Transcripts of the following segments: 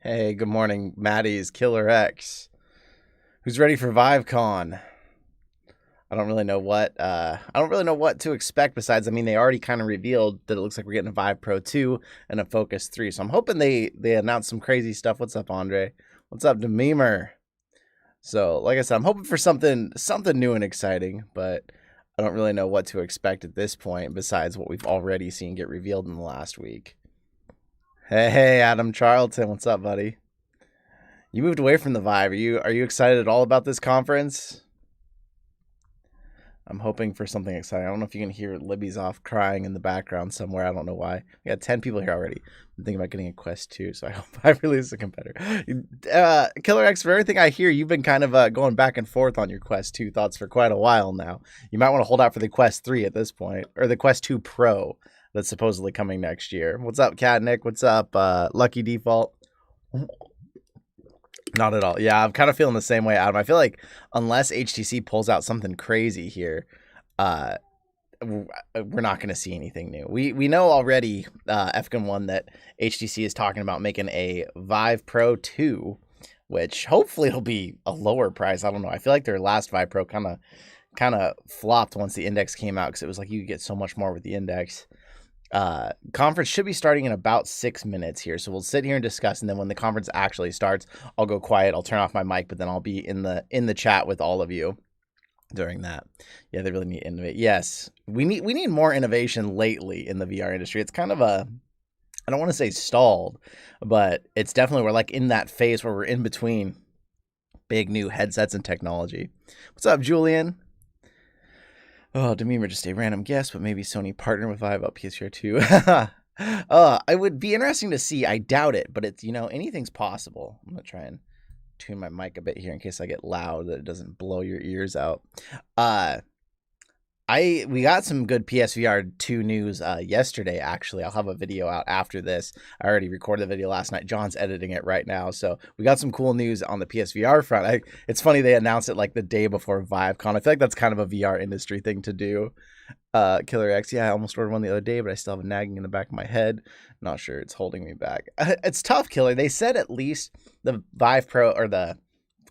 Hey, good morning, Maddie's Killer X. Who's ready for Vivecon? I don't really know what to expect besides, they already kind of revealed that it looks like we're getting a Vive Pro 2 and a Focus 3. So I'm hoping they announce some crazy stuff. What's up, Andre? What's up, Dememer? So, like I said, I'm hoping for something new and exciting, but I don't really know what to expect at this point besides what we've already seen get revealed in the last week. Hey, Adam Charlton, what's up, buddy? You moved away from the Vive. Are you excited at all about this conference? I'm hoping for something exciting. I don't know if you can hear Libby's off crying in the background somewhere. I don't know why. We got 10 people here already. I'm thinking about getting a Quest 2, so I hope I release a competitor. Killer X, for everything I hear, you've been kind of going back and forth on your Quest 2 thoughts for quite a while now. You might want to hold out for the Quest 3 at this point, or the Quest 2 Pro that's supposedly coming next year. What's up, Cat Nick? What's up, Lucky Default? Not at all. Yeah, I'm kind of feeling the same way, Adam. I feel like unless HTC pulls out something crazy here, we're not going to see anything new. We know already, Fcon 1, that HTC is talking about making a Vive Pro 2, which hopefully it'll be a lower price. I don't know. I feel like their last Vive Pro kind of flopped once the Index came out because it was like you could get so much more with the Index. Conference should be starting in about 6 minutes here, so we'll sit here and discuss, and then when the conference actually starts, I'll go quiet, I'll turn off my mic, but then I'll be in the chat with all of you during that. Yeah, they really need to innovate. Yes, we need more innovation lately in the VR industry. It's kind of I don't want to say stalled, but it's definitely, we're like in that phase where we're in between big new headsets and technology. What's up, Julian? Oh, Dememer, just a random guess, but maybe Sony partner with Vive up PSVR 2. It would be interesting to see. I doubt it, but it's, anything's possible. I'm going to try and tune my mic a bit here in case I get loud, that it doesn't blow your ears out. We got some good PSVR 2 news yesterday, actually. I'll have a video out after this. I already recorded the video last night. John's editing it right now. So we got some cool news on the PSVR front. It's funny they announced it like the day before Vivecon. I feel like that's kind of a VR industry thing to do. Killer X, yeah, I almost ordered one the other day, but I still have a nagging in the back of my head. Not sure it's holding me back. It's tough, Killer. They said at least the Vive Pro or the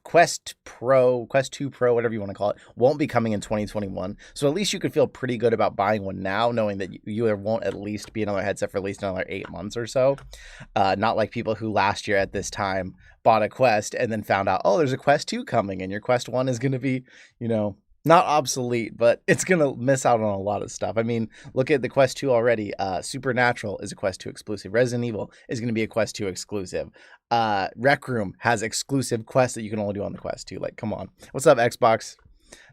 Quest 2 Pro, whatever you want to call it, won't be coming in 2021. So at least you could feel pretty good about buying one now, knowing that you won't at least be another headset for at least another 8 months or so. Not like people who last year at this time bought a Quest and then found out, oh, there's a Quest 2 coming, and your Quest 1 is going to be, not obsolete, but it's going to miss out on a lot of stuff. I mean, look at the Quest 2 already. Supernatural is a Quest 2 exclusive. Resident Evil is going to be a Quest 2 exclusive. Rec Room has exclusive quests that you can only do on the Quest 2. Like, come on. What's up, Xbox?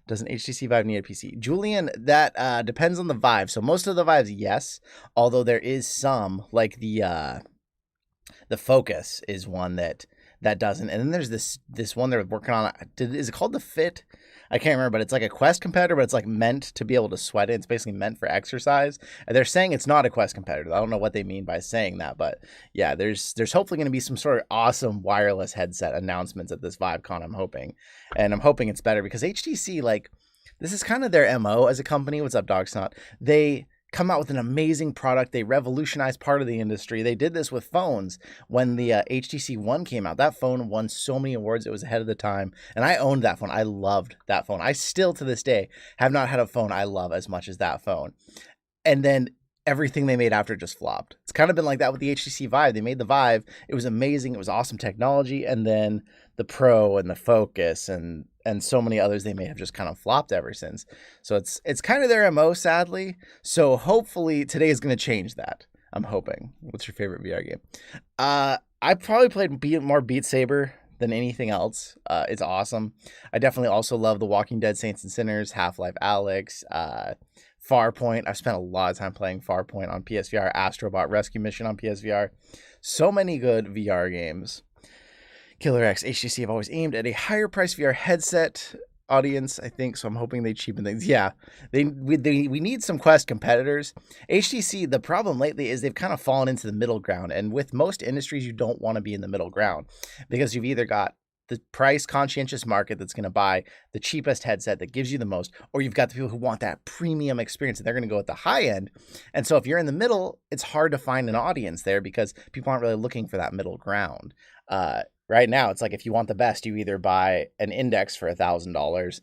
Does an HTC Vive need a PC? Julian, that depends on the Vive. So most of the Vives, yes. Although there is some, like the Focus is one that doesn't. And then there's this one they're working on. Is it called the Fit? I can't remember, but it's like a Quest competitor, but it's like meant to be able to sweat it. It's basically meant for exercise. And they're saying it's not a Quest competitor. I don't know what they mean by saying that, but yeah, there's hopefully going to be some sort of awesome wireless headset announcements at this Vivecon, I'm hoping. And I'm hoping it's better because HTC, like, this is kind of their MO as a company. What's up, Dog Snot? They come out with an amazing product. They revolutionize part of the industry. They did this with phones when the HTC One came out. That phone won so many awards. It was ahead of the time. And I owned that phone. I loved that phone. I still, to this day, have not had a phone I love as much as that phone. And then everything they made after just flopped. It's kind of been like that with the HTC Vive. They made the Vive. It was amazing. It was awesome technology. And then the Pro and the Focus and so many others they may have just kind of flopped ever since. So it's kind of their MO, sadly. So hopefully today is going to change that. I'm hoping. What's your favorite VR game? I probably played more Beat Saber than anything else. It's awesome. I definitely also love The Walking Dead Saints and Sinners, Half-Life Alyx, Farpoint. I've spent a lot of time playing Farpoint on PSVR, Astrobot Rescue Mission on PSVR. So many good VR games. Killer X, HTC have always aimed at a higher price VR headset audience, I think, so I'm hoping they cheapen things. Yeah, we need some Quest competitors. HTC, the problem lately is they've kind of fallen into the middle ground, and with most industries, you don't want to be in the middle ground because you've either got the price conscientious market that's going to buy the cheapest headset that gives you the most, or you've got the people who want that premium experience and they're going to go at the high end. And so if you're in the middle, it's hard to find an audience there because people aren't really looking for that middle ground. Right now, it's like if you want the best, you either buy an Index for $1,000.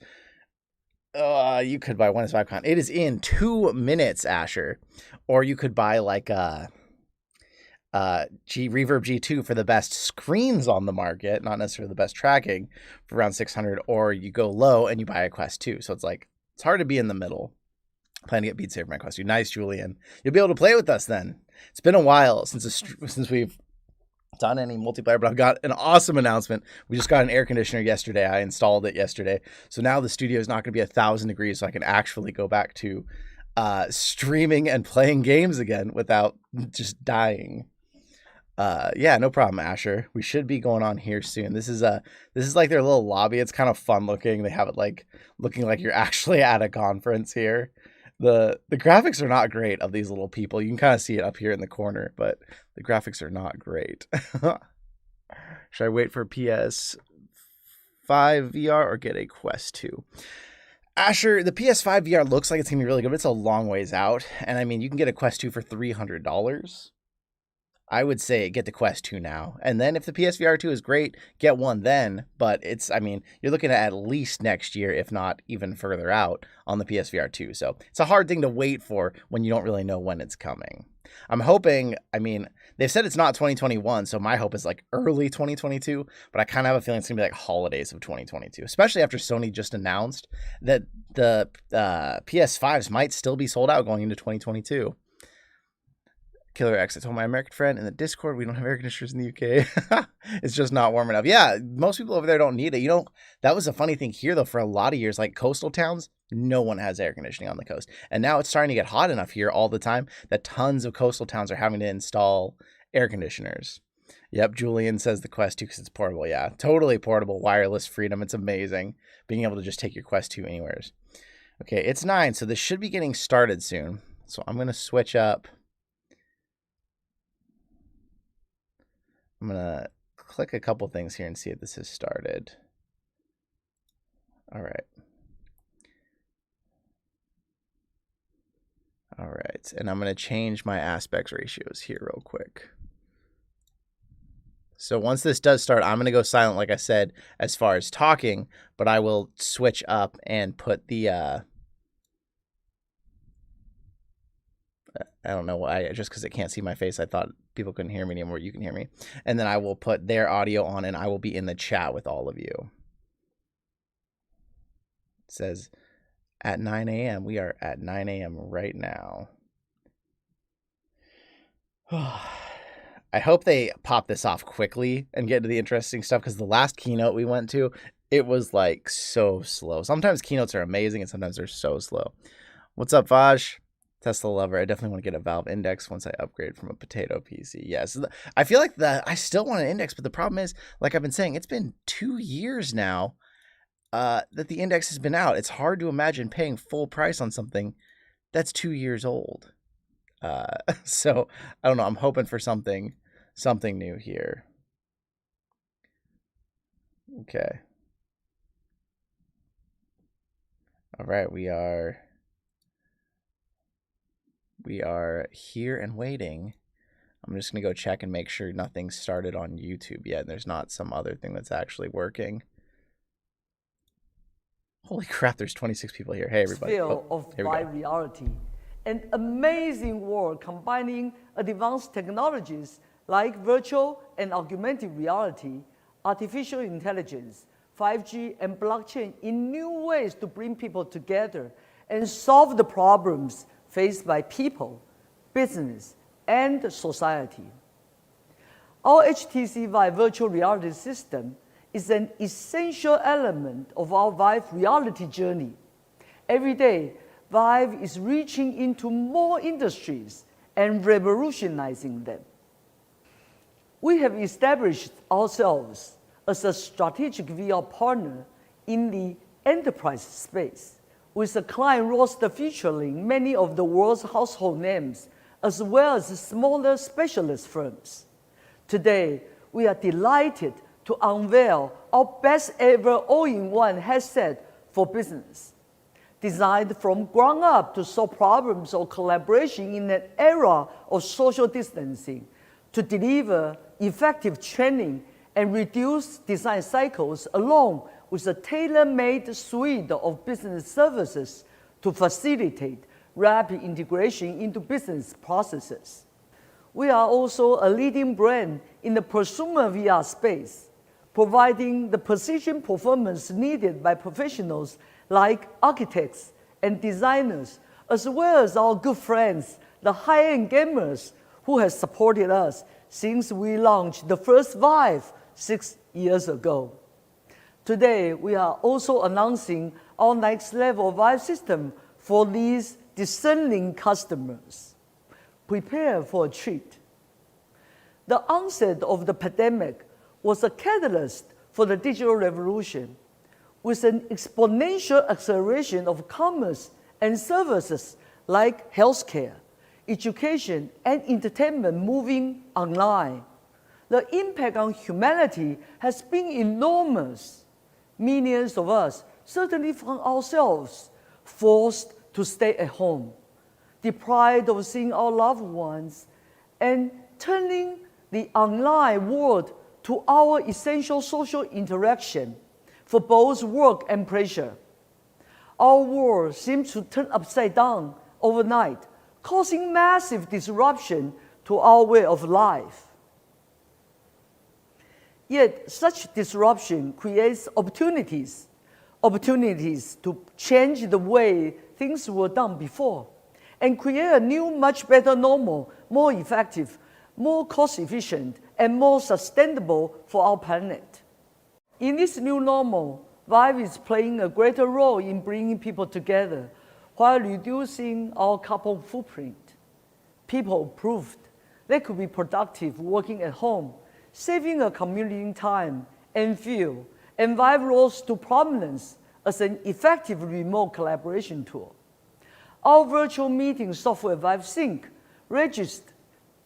You could buy one as Vivecon. It is in 2 minutes, Asher. Or you could buy like a Reverb G2 for the best screens on the market, not necessarily the best tracking, for around 600. Or you go low and you buy a Quest 2. So it's like it's hard to be in the middle. Plan to get Beat Saber for my Quest 2. Nice, Julian. You'll be able to play with us then. It's been a while since we've done any multiplayer, but I've got an awesome announcement. We just got an air conditioner yesterday. I installed it yesterday. So now the studio is not going to be 1,000 degrees, so I can actually go back to streaming and playing games again without just dying. Yeah, no problem, Asher. We should be going on here soon. This is like their little lobby. It's kind of fun looking. They have it like looking like you're actually at a conference here. The graphics are not great of these little people. You can kind of see it up here in the corner, but the graphics are not great. Should I wait for PS5 VR or get a Quest 2? Asher, the PS5 VR looks like it's going to be really good, but it's a long ways out. And I mean, you can get a Quest 2 for $300. I would say get the Quest 2 now. And then if the PSVR 2 is great, get one then. But you're looking at least next year, if not even further out on the PSVR 2. So it's a hard thing to wait for when you don't really know when it's coming. I'm hoping, they've said it's not 2021, so my hope is like early 2022, but I kind of have a feeling it's going to be like holidays of 2022, especially after Sony just announced that the PS5s might still be sold out going into 2022. Killer X, I told my American friend in the Discord, we don't have air conditioners in the UK. It's just not warm enough. Yeah, most people over there don't need it. That was a funny thing here, though, for a lot of years, like coastal towns, no one has air conditioning on the coast. And now it's starting to get hot enough here all the time that tons of coastal towns are having to install air conditioners. Yep, Julian says the Quest 2 because it's portable. Yeah, totally portable, wireless freedom. It's amazing being able to just take your Quest 2 anywhere. Okay, it's 9, so this should be getting started soon. So I'm going to switch up. I'm going to click a couple things here and see if this has started. All right. All right. And I'm going to change my aspect ratios here real quick. So once this does start, I'm going to go silent, like I said, as far as talking, but I will switch up and put the, I don't know why, just because it can't see my face, I thought people couldn't hear me anymore. You can hear me. And then I will put their audio on and I will be in the chat with all of you. It says at 9 a.m. We are at 9 a.m. right now. I hope they pop this off quickly and get to the interesting stuff, because the last keynote we went to, it was like so slow. Sometimes keynotes are amazing and sometimes they're so slow. What's up, Vaj? Tesla lover. I definitely want to get a Valve Index once I upgrade from a potato PC. Yes, I feel like I still want an Index, but the problem is, like I've been saying, it's been 2 years now that the Index has been out. It's hard to imagine paying full price on something that's 2 years old. So I don't know. I'm hoping for something new here. Okay. All right, we are here and waiting. I'm just going to go check and make sure nothing's started on YouTube yet and there's not some other thing that's actually working. Holy crap, there's 26 people here. Hey, everybody. Of Vive reality. An amazing world combining advanced technologies like virtual and augmented reality, artificial intelligence, 5G, and blockchain in new ways to bring people together and solve the problems faced by people, business, and society. Our HTC Vive virtual reality system is an essential element of our Vive reality journey. Every day, Vive is reaching into more industries and revolutionizing them. We have established ourselves as a strategic VR partner in the enterprise space, with a client roster featuring many of the world's household names, as well as smaller specialist firms. Today, we are delighted to unveil our best ever all-in-one headset for business. Designed from ground up to solve problems of collaboration in an era of social distancing, to deliver effective training and reduce design cycles along with a tailor-made suite of business services to facilitate rapid integration into business processes. We are also a leading brand in the prosumer VR space, providing the precision performance needed by professionals like architects and designers, as well as our good friends, the high-end gamers who have supported us since we launched the first Vive 6 years ago. Today, we are also announcing our next level Vive system for these discerning customers. Prepare for a treat. The onset of the pandemic was a catalyst for the digital revolution, with an exponential acceleration of commerce and services like healthcare, education, and entertainment moving online. The impact on humanity has been enormous. Millions of us certainly found ourselves forced to stay at home, deprived of seeing our loved ones, and turning the online world to our essential social interaction for both work and pleasure. Our world seems to turn upside down overnight, causing massive disruption to our way of life. Yet such disruption creates opportunities to change the way things were done before, and create a new, much better normal, more effective, more cost-efficient, and more sustainable for our planet. In this new normal, Vive is playing a greater role in bringing people together while reducing our carbon footprint. People proved they could be productive working at home, saving a commuting time and fuel, and Vive rose to prominence as an effective remote collaboration tool. Our virtual meeting software Vive Sync registered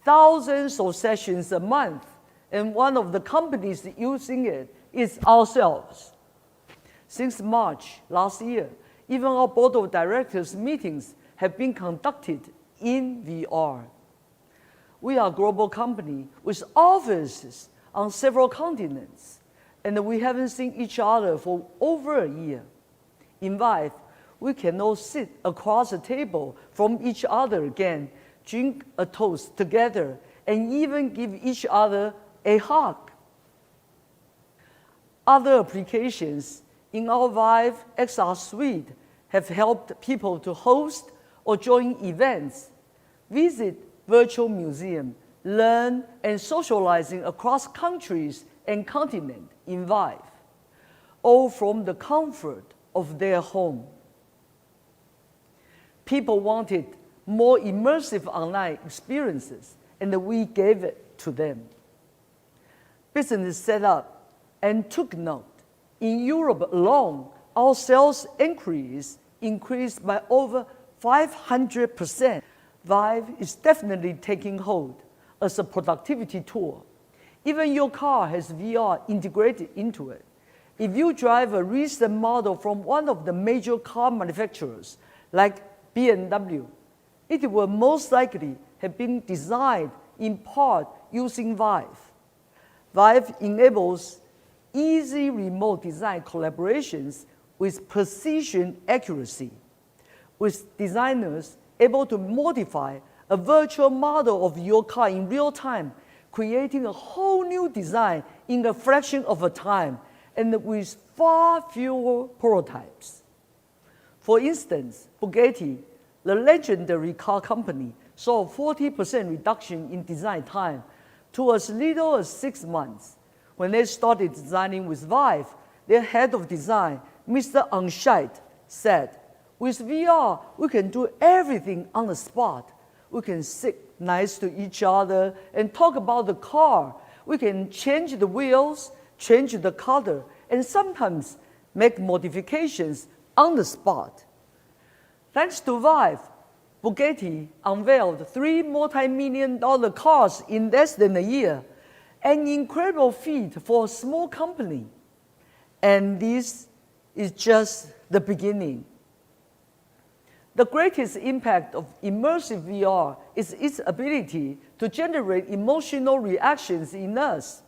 thousands of sessions a month, and one of the companies using it is ourselves. Since March last year, even our board of directors meetings have been conducted in VR. We are a global company with offices on several continents, and we haven't seen each other for over a year. In Vive, we can all sit across the table from each other again, drink a toast together, and even give each other a hug. Other applications in our Vive XR suite have helped people to host or join events, visit virtual museums, learn and socializing across countries and continents in Vive, all from the comfort of their home. People wanted more immersive online experiences, and we gave it to them. Business set up and took note. In Europe alone, our sales inquiries increased by over 500%. Vive is definitely taking hold as a productivity tool. Even your car has VR integrated into it. If you drive a recent model from one of the major car manufacturers, like BMW, it will most likely have been designed in part using Vive. Vive enables easy remote design collaborations with precision accuracy, with designers able to modify a virtual model of your car in real time, creating a whole new design in a fraction of a time and with far fewer prototypes. For instance, Bugatti, the legendary car company, saw a 40% reduction in design time to as little as 6 months. When they started designing with Vive, their head of design, Mr. Anscheit, said, "With VR, we can do everything on the spot. We can sit nice to each other and talk about the car. We can change the wheels, change the color, and sometimes make modifications on the spot." Thanks to Vive, Bugatti unveiled 3 multi-million-dollar cars in less than a year, An incredible feat for a small company. And this is just the beginning. The greatest impact of immersive VR is its ability to generate emotional reactions in us.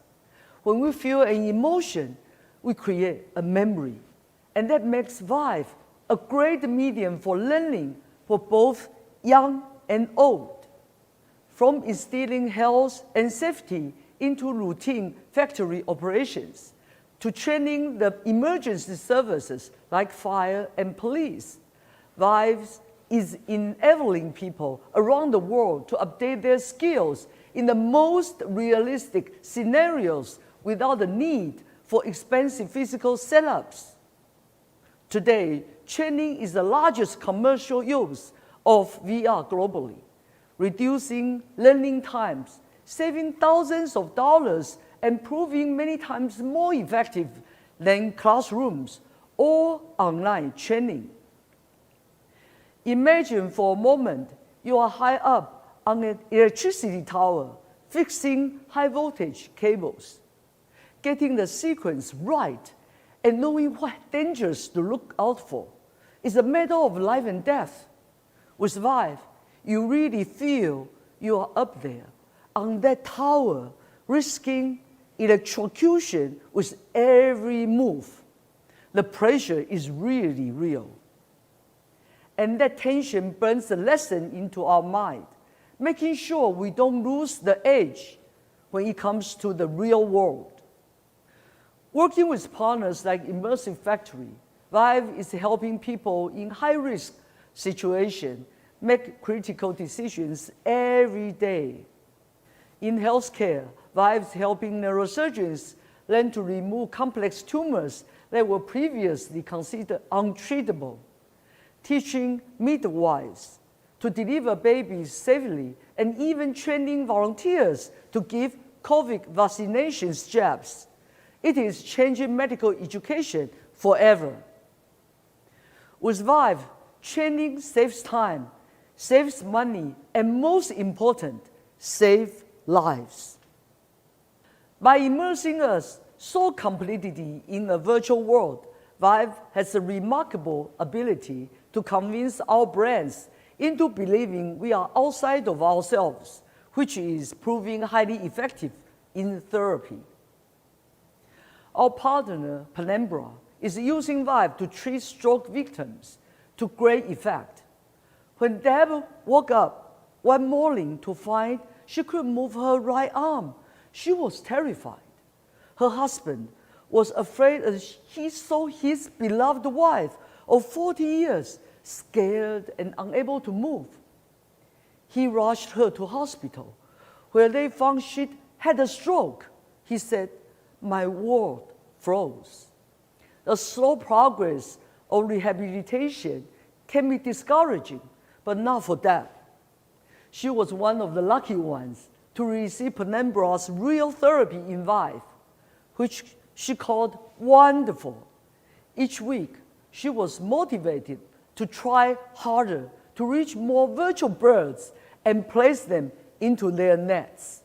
When we feel an emotion, we create a memory. And that makes Vive a great medium for learning for both young and old. From instilling health and safety into routine factory operations, to training the emergency services like fire and police, Vive is enabling people around the world to update their skills in the most realistic scenarios without the need for expensive physical setups. Today, training is the largest commercial use of VR globally, reducing learning times, saving thousands of dollars, and proving many times more effective than classrooms or online training. Imagine for a moment you are high up on an electricity tower fixing high voltage cables. Getting the sequence right and knowing what dangers to look out for is a matter of life and death. With Vive, you really feel you are up there on that tower, risking electrocution with every move. The pressure is really real. And that tension burns the lesson into our mind, making sure we don't lose the edge when it comes to the real world. Working with partners like Immersive Factory, Vive is helping people in high-risk situations make critical decisions every day. In healthcare, Vive is helping neurosurgeons learn to remove complex tumors that were previously considered untreatable, teaching midwives to deliver babies safely, and even training volunteers to give COVID vaccination jabs. It is changing medical education forever. With Vive, training saves time, saves money, and most important, saves lives. By immersing us so completely in a virtual world, Vive has a remarkable ability to convince our brains into believing we are outside of ourselves, which is proving highly effective in therapy. Our partner, Penumbra, is using Vive to treat stroke victims to great effect. When Deb woke up one morning to find she couldn't move her right arm, she was terrified. Her husband was afraid as he saw his beloved wife of 40 years scared and unable to move. He rushed her to hospital, where they found she had a stroke. He said, "My world froze." The slow progress of rehabilitation can be discouraging, but not for Deb. She was one of the lucky ones to receive Penumbra's real therapy in Vive, which she called wonderful. Each week, she was motivated to try harder to reach more virtual birds and place them into their nets.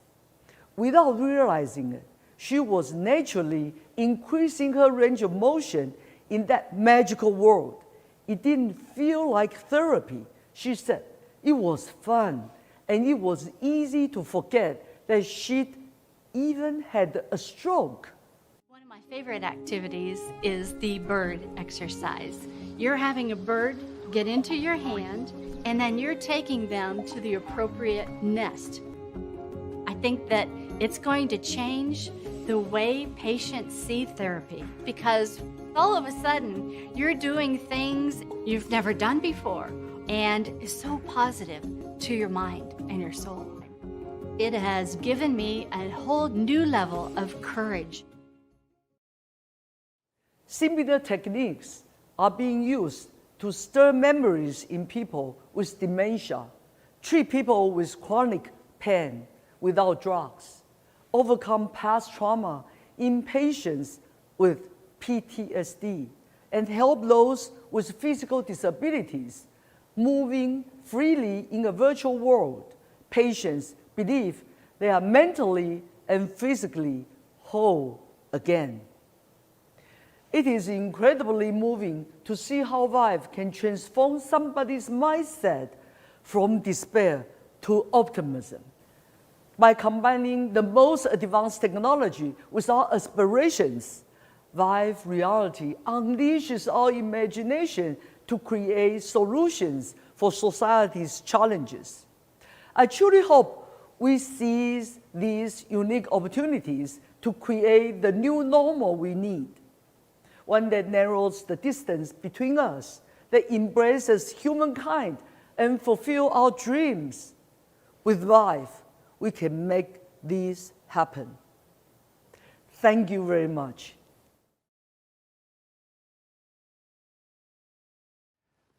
Without realizing it, she was naturally increasing her range of motion in that magical world. It didn't feel like therapy, she said. It was fun, and it was easy to forget that she'd even had a stroke. One of my favorite activities is the bird exercise. You're having a bird get into your hand, and then you're taking them to the appropriate nest. I think that it's going to change the way patients see therapy, because all of a sudden you're doing things you've never done before, and it's so positive to your mind and your soul. It has given me a whole new level of courage. Similar techniques are being used to stir memories in people with dementia, treat people with chronic pain without drugs, overcome past trauma in patients with PTSD, and help those with physical disabilities moving freely in a virtual world. Patients believe they are mentally and physically whole again. It is incredibly moving to see how Vive can transform somebody's mindset from despair to optimism. By combining the most advanced technology with our aspirations, Vive Reality unleashes our imagination to create solutions for society's challenges. I truly hope we seize these unique opportunities to create the new normal we need, one that narrows the distance between us, that embraces humankind and fulfills our dreams. With Vive, we can make this happen. Thank you very much.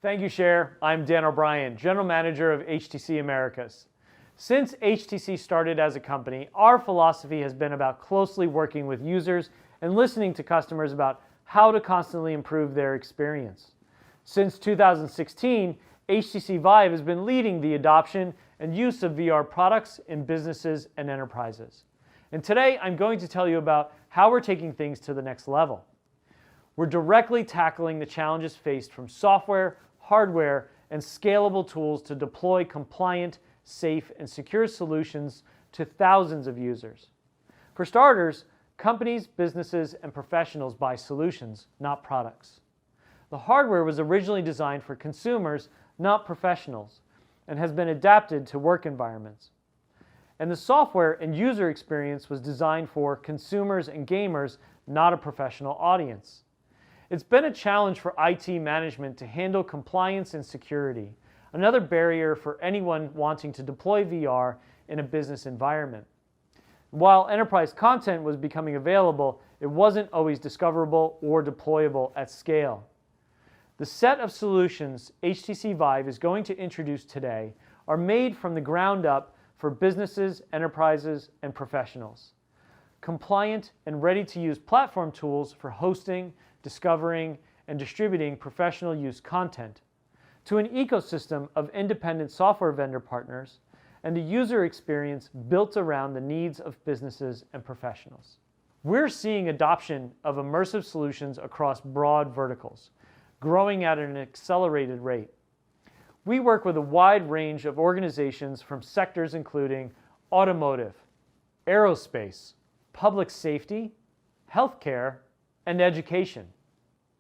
Thank you, Cher. I'm Dan O'Brien, General Manager of HTC Americas. Since HTC started as a company, our philosophy has been about closely working with users and listening to customers about how to constantly improve their experience. Since 2016, HTC Vive has been leading the adoption and use of VR products in businesses and enterprises. And today, I'm going to tell you about how we're taking things to the next level. We're directly tackling the challenges faced from software, hardware, and scalable tools to deploy compliant, safe, and secure solutions to thousands of users. For starters, companies, businesses, and professionals buy solutions, not products. The hardware was originally designed for consumers, not professionals, and has been adapted to work environments. And the software and user experience was designed for consumers and gamers, not a professional audience. It's been a challenge for IT management to handle compliance and security, another barrier for anyone wanting to deploy VR in a business environment. While enterprise content was becoming available, it wasn't always discoverable or deployable at scale. The set of solutions HTC Vive is going to introduce today are made from the ground up for businesses, enterprises, and professionals. Compliant and ready-to-use platform tools for hosting, discovering, and distributing professional use content, to an ecosystem of independent software vendor partners, and a user experience built around the needs of businesses and professionals. We're seeing adoption of immersive solutions across broad verticals, growing at an accelerated rate. We work with a wide range of organizations from sectors including automotive, aerospace, public safety, healthcare, and education.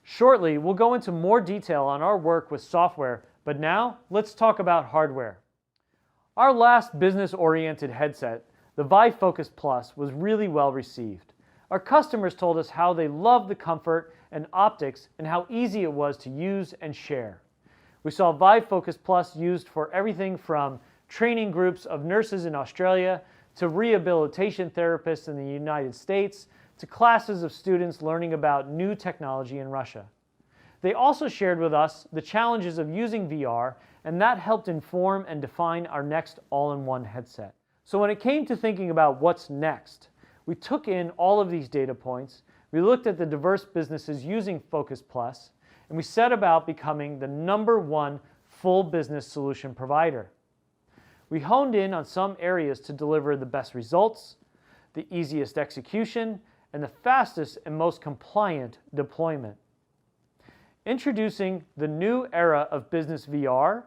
Shortly, we'll go into more detail on our work with software, but now let's talk about hardware. Our last business-oriented headset, the Vive Focus Plus, was really well received. Our customers told us how they loved the comfort and optics and how easy it was to use and share. We saw Vive Focus Plus used for everything from training groups of nurses in Australia to rehabilitation therapists in the United States to classes of students learning about new technology in Russia. They also shared with us the challenges of using VR, and that helped inform and define our next all-in-one headset. So when it came to thinking about what's next, we took in all of these data points, we looked at the diverse businesses using Focus Plus, and we set about becoming the #1 full business solution provider. We honed in on some areas to deliver the best results, the easiest execution, and the fastest and most compliant deployment. Introducing the new era of business VR,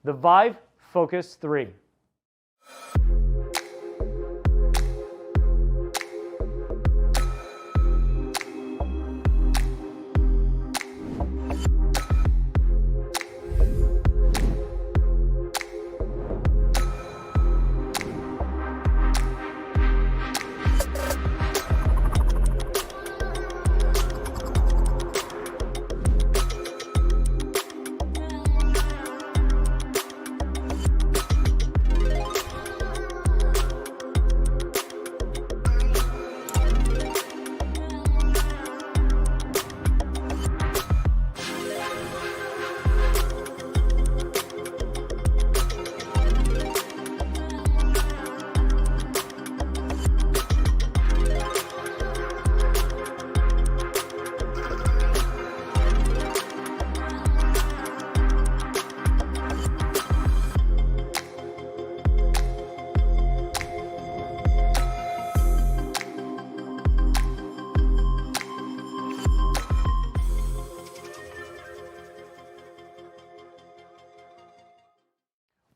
the Vive Focus 3.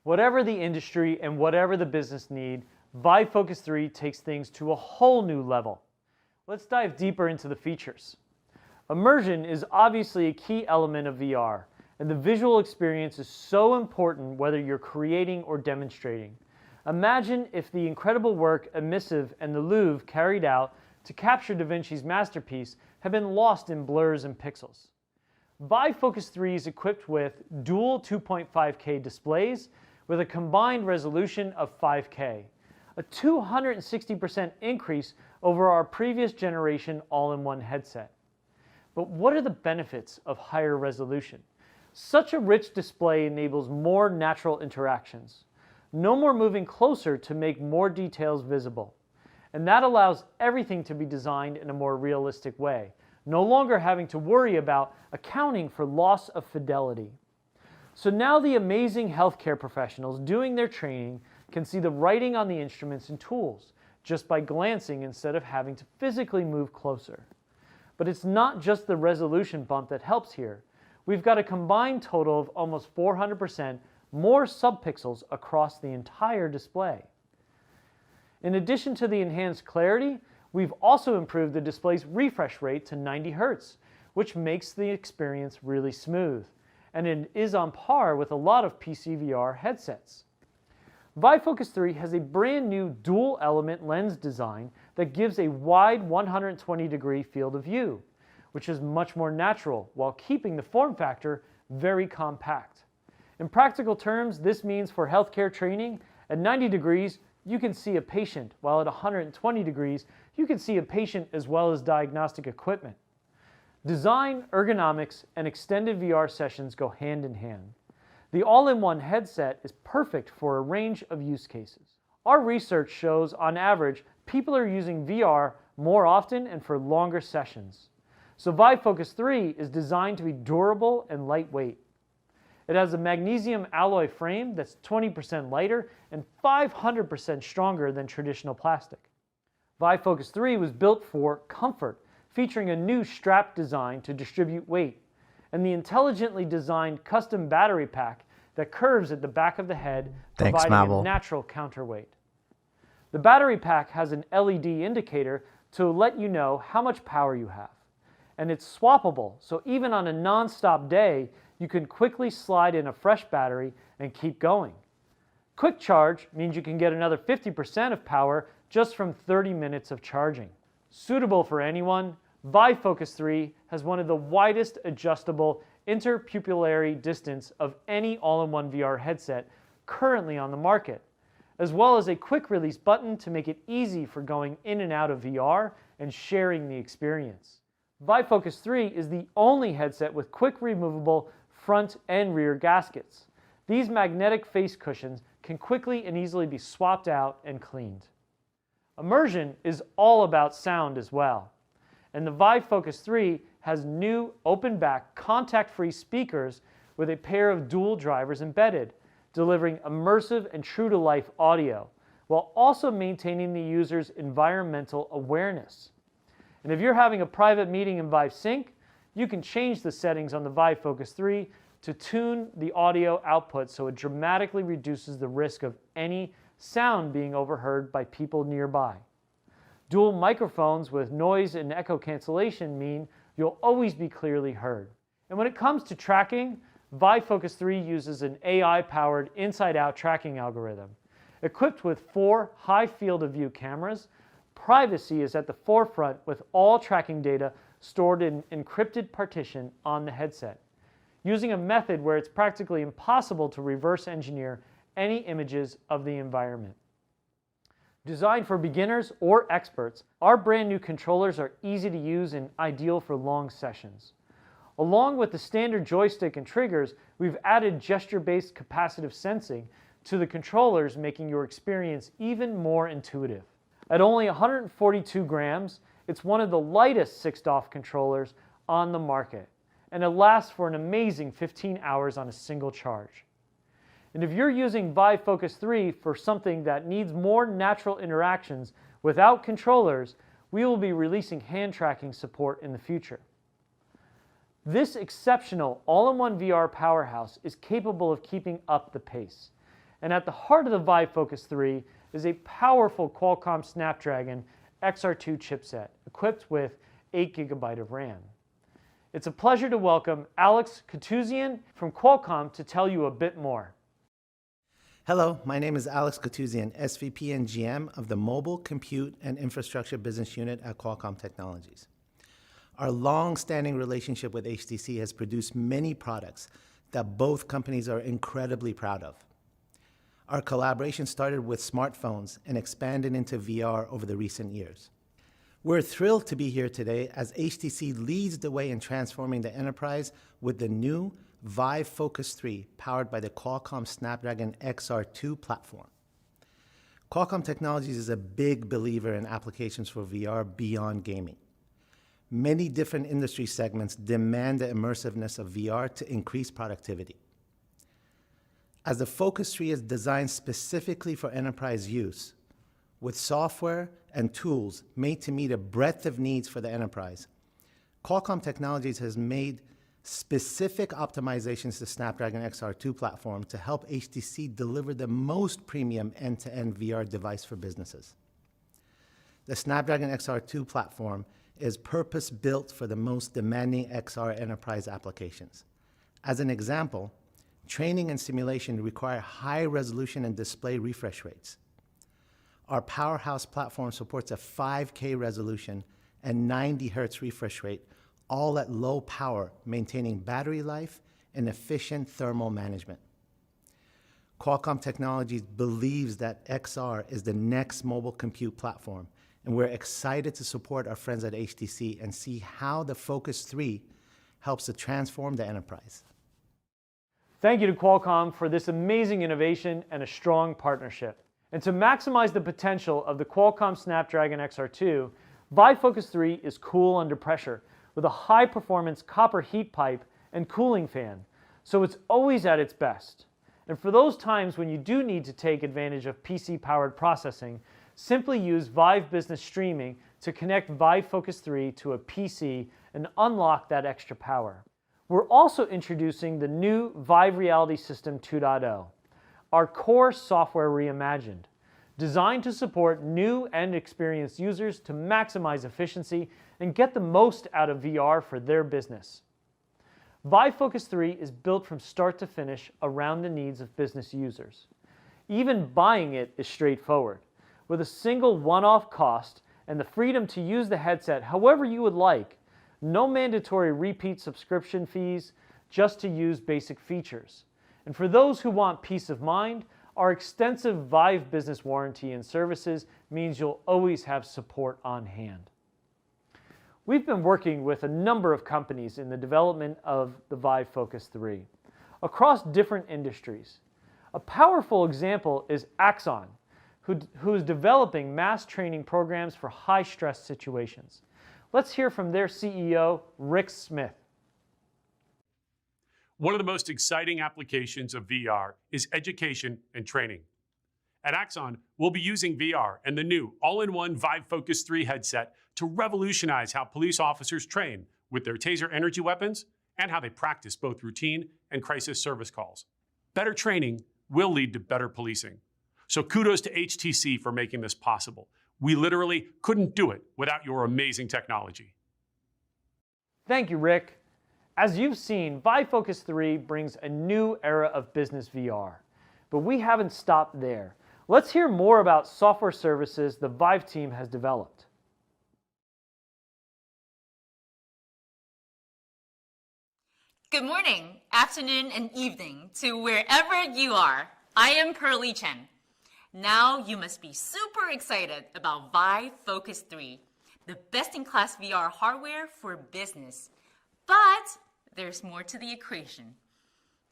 Whatever the industry and whatever the business need, Vive Focus 3 takes things to a whole new level. Let's dive deeper into the features. Immersion is obviously a key element of VR, and the visual experience is so important whether you're creating or demonstrating. Imagine if the incredible work Emissive and the Louvre carried out to capture Da Vinci's masterpiece had been lost in blurs and pixels. Vive Focus 3 is equipped with dual 2.5K displays with a combined resolution of 5K, a 260% increase over our previous generation all-in-one headset. But what are the benefits of higher resolution? Such a rich display enables more natural interactions. No more moving closer to make more details visible. And that allows everything to be designed in a more realistic way, no longer having to worry about accounting for loss of fidelity. So now the amazing healthcare professionals doing their training can see the writing on the instruments and tools just by glancing instead of having to physically move closer. But it's not just the resolution bump that helps here. We've got a combined total of almost 400% more subpixels across the entire display. In addition to the enhanced clarity, we've also improved the display's refresh rate to 90 Hz, which makes the experience really smooth, and it is on par with a lot of PC VR headsets. Vive Focus 3 has a brand new dual element lens design that gives a wide 120-degree field of view, which is much more natural while keeping the form factor very compact. In practical terms, this means for healthcare training, at 90 degrees, you can see a patient, while at 120 degrees, you can see a patient as well as diagnostic equipment. Design, ergonomics, and extended VR sessions go hand in hand. The all-in-one headset is perfect for a range of use cases. Our research shows, on average, people are using VR more often and for longer sessions. So Vive Focus 3 is designed to be durable and lightweight. It has a magnesium alloy frame that's 20% lighter and 500% stronger than traditional plastic. Vive Focus 3 was built for comfort, featuring a new strap design to distribute weight, and the intelligently designed custom battery pack that curves at the back of the head, providing a natural counterweight. The battery pack has an LED indicator to let you know how much power you have. And it's swappable, so even on a non-stop day, you can quickly slide in a fresh battery and keep going. Quick charge means you can get another 50% of power just from 30 minutes of charging. Suitable for anyone, Vive Focus 3 has one of the widest adjustable interpupillary distance of any all-in-one VR headset currently on the market, as well as a quick release button to make it easy for going in and out of VR and sharing the experience. Vive Focus 3 is the only headset with quick removable front and rear gaskets. These magnetic face cushions can quickly and easily be swapped out and cleaned. Immersion is all about sound as well, and the Vive Focus 3 has new open-back contact-free speakers with a pair of dual drivers embedded, delivering immersive and true-to-life audio, while also maintaining the user's environmental awareness. And if you're having a private meeting in Vive Sync, you can change the settings on the Vive Focus 3 to tune the audio output so it dramatically reduces the risk of any sound being overheard by people nearby. Dual microphones with noise and echo cancellation mean you'll always be clearly heard. And when it comes to tracking, Vive Focus 3 uses an AI-powered inside-out tracking algorithm. Equipped with 4 high field of view cameras, privacy is at the forefront with all tracking data stored in encrypted partition on the headset, using a method where it's practically impossible to reverse engineer any images of the environment. Designed for beginners or experts, our brand new controllers are easy to use and ideal for long sessions. Along with the standard joystick and triggers, we've added gesture-based capacitive sensing to the controllers, making your experience even more intuitive. At only 142 grams, it's one of the lightest 6DoF controllers on the market, and it lasts for an amazing 15 hours on a single charge. And if you're using Vive Focus 3 for something that needs more natural interactions without controllers, we will be releasing hand tracking support in the future. This exceptional all-in-one VR powerhouse is capable of keeping up the pace. And at the heart of the Vive Focus 3 is a powerful Qualcomm Snapdragon XR2 chipset equipped with 8 GB of RAM. It's a pleasure to welcome Alex Katuzian from Qualcomm to tell you a bit more. Hello, my name is Alex Katuzian, SVP and GM of the Mobile, Compute, and Infrastructure Business Unit at Qualcomm Technologies. Our long-standing relationship with HTC has produced many products that both companies are incredibly proud of. Our collaboration started with smartphones and expanded into VR over the recent years. We're thrilled to be here today as HTC leads the way in transforming the enterprise with the new Vive Focus 3 powered by the Qualcomm Snapdragon XR2 platform. Qualcomm Technologies is a big believer in applications for VR beyond gaming. Many different industry segments demand the immersiveness of VR to increase productivity. As the Focus 3 is designed specifically for enterprise use, with software and tools made to meet a breadth of needs for the enterprise, Qualcomm Technologies has made specific optimizations to Snapdragon XR2 platform to help HTC deliver the most premium end-to-end VR device for businesses. The Snapdragon XR2 platform is purpose-built for the most demanding XR enterprise applications. As an example, training and simulation require high resolution and display refresh rates. Our Powerhouse platform supports a 5K resolution and 90 Hz refresh rate, all at low power, maintaining battery life and efficient thermal management. Qualcomm Technologies believes that XR is the next mobile compute platform, and we're excited to support our friends at HTC and see how the Focus 3 helps to transform the enterprise. Thank you to Qualcomm for this amazing innovation and a strong partnership. And to maximize the potential of the Qualcomm Snapdragon XR2, Vive Focus 3 is cool under pressure with a high-performance copper heat pipe and cooling fan, so it's always at its best. And for those times when you do need to take advantage of PC-powered processing, simply use Vive Business Streaming to connect Vive Focus 3 to a PC and unlock that extra power. We're also introducing the new Vive Reality System 2.0, our core software reimagined, designed to support new and experienced users to maximize efficiency and get the most out of VR for their business. Vive Focus 3 is built from start to finish around the needs of business users. Even buying it is straightforward, with a single one-off cost and the freedom to use the headset however you would like. No mandatory repeat subscription fees, just to use basic features. And for those who want peace of mind, our extensive Vive business warranty and services means you'll always have support on hand. We've been working with a number of companies in the development of the Vive Focus 3 across different industries. A powerful example is Axon, who is developing mass training programs for high-stress situations. Let's hear from their CEO, Rick Smith. One of the most exciting applications of VR is education and training. At Axon, we'll be using VR and the new all-in-one Vive Focus 3 headset to revolutionize how police officers train with their taser energy weapons and how they practice both routine and crisis service calls. Better training will lead to better policing. So kudos to HTC for making this possible. We literally couldn't do it without your amazing technology. Thank you, Rick. As you've seen, Vive Focus 3 brings a new era of business VR. But we haven't stopped there. Let's hear more about software services the Vive team has developed. Good morning, afternoon, and evening to wherever you are. I am Pearly Chen. Now you must be super excited about Vive Focus 3, the best-in-class VR hardware for business. But there's more to the equation.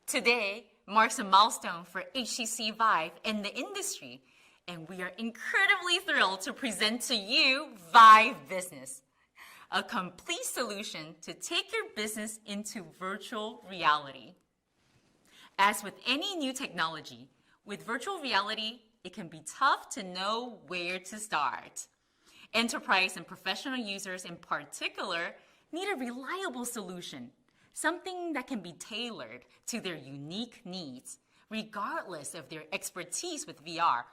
Today marks a milestone for HTC Vive and the industry, and we are incredibly thrilled to present to you Vive Business, a complete solution to take your business into virtual reality. As with any new technology, with virtual reality, it can be tough to know where to start. Enterprise and professional users in particular need a reliable solution, something that can be tailored to their unique needs, regardless of their expertise with VR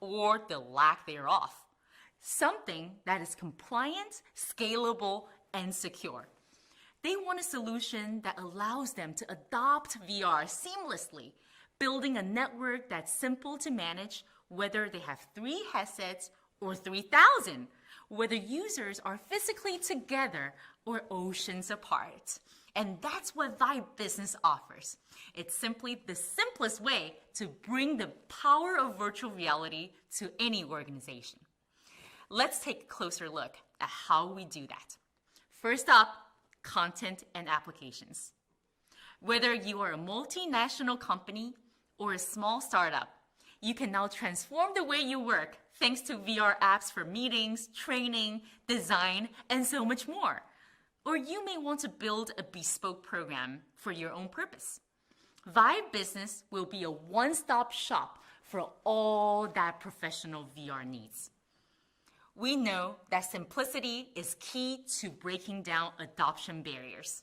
or the lack thereof. Something that is compliant, scalable, and secure. They want a solution that allows them to adopt VR seamlessly, building a network that's simple to manage, whether they have 3 headsets or 3,000, whether users are physically together or oceans apart. And that's what Vive Business offers. It's simply the simplest way to bring the power of virtual reality to any organization. Let's take a closer look at how we do that. First up, content and applications. Whether you are a multinational company or a small startup, you can now transform the way you work thanks to VR apps for meetings, training, design, and so much more. Or you may want to build a bespoke program for your own purpose. Vive Business will be a one-stop shop for all that professional VR needs. We know that simplicity is key to breaking down adoption barriers.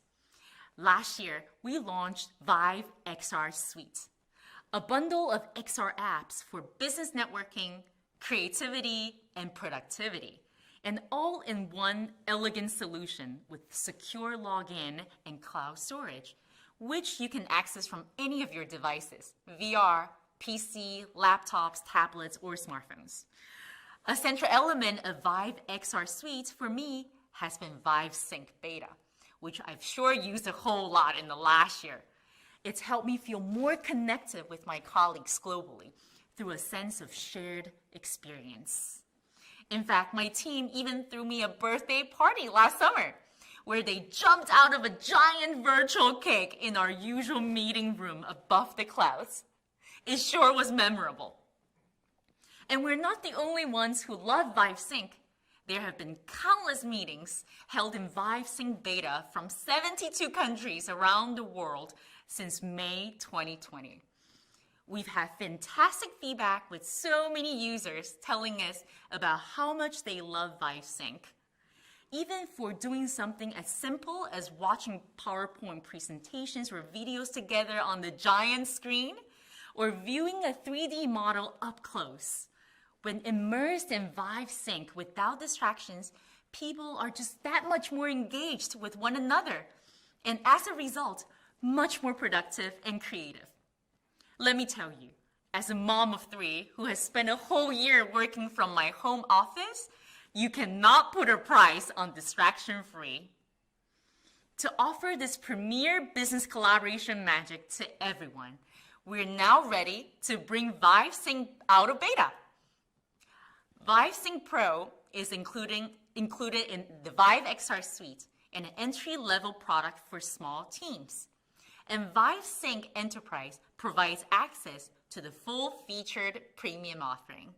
Last year, we launched Vive XR Suite, a bundle of XR apps for business networking, creativity, and productivity, an all-in-one elegant solution with secure login and cloud storage, which you can access from any of your devices, VR, PC, laptops, tablets, or smartphones. A central element of Vive XR Suite for me has been Vive Sync Beta, which I've sure used a whole lot in the last year. It's helped me feel more connected with my colleagues globally through a sense of shared experience. In fact, my team even threw me a birthday party last summer, where they jumped out of a giant virtual cake in our usual meeting room above the clouds. It sure was memorable. And we're not the only ones who love Vive Sync. There have been countless meetings held in Vive Sync Beta from 72 countries around the world since May 2020. We've had fantastic feedback with so many users telling us about how much they love Vive Sync. Even for doing something as simple as watching PowerPoint presentations or videos together on the giant screen, or viewing a 3D model up close. When immersed in Vive Sync without distractions, people are just that much more engaged with one another, and as a result, much more productive and creative. Let me tell you, as a mom of 3 who has spent a whole year working from my home office, you cannot put a price on distraction-free. To offer this premier business collaboration magic to everyone, we're now ready to bring Vive Sync out of beta. Vive Sync Pro is included in the Vive XR Suite, and an entry-level product for small teams. And Vive Sync Enterprise provides access to the full-featured premium offering.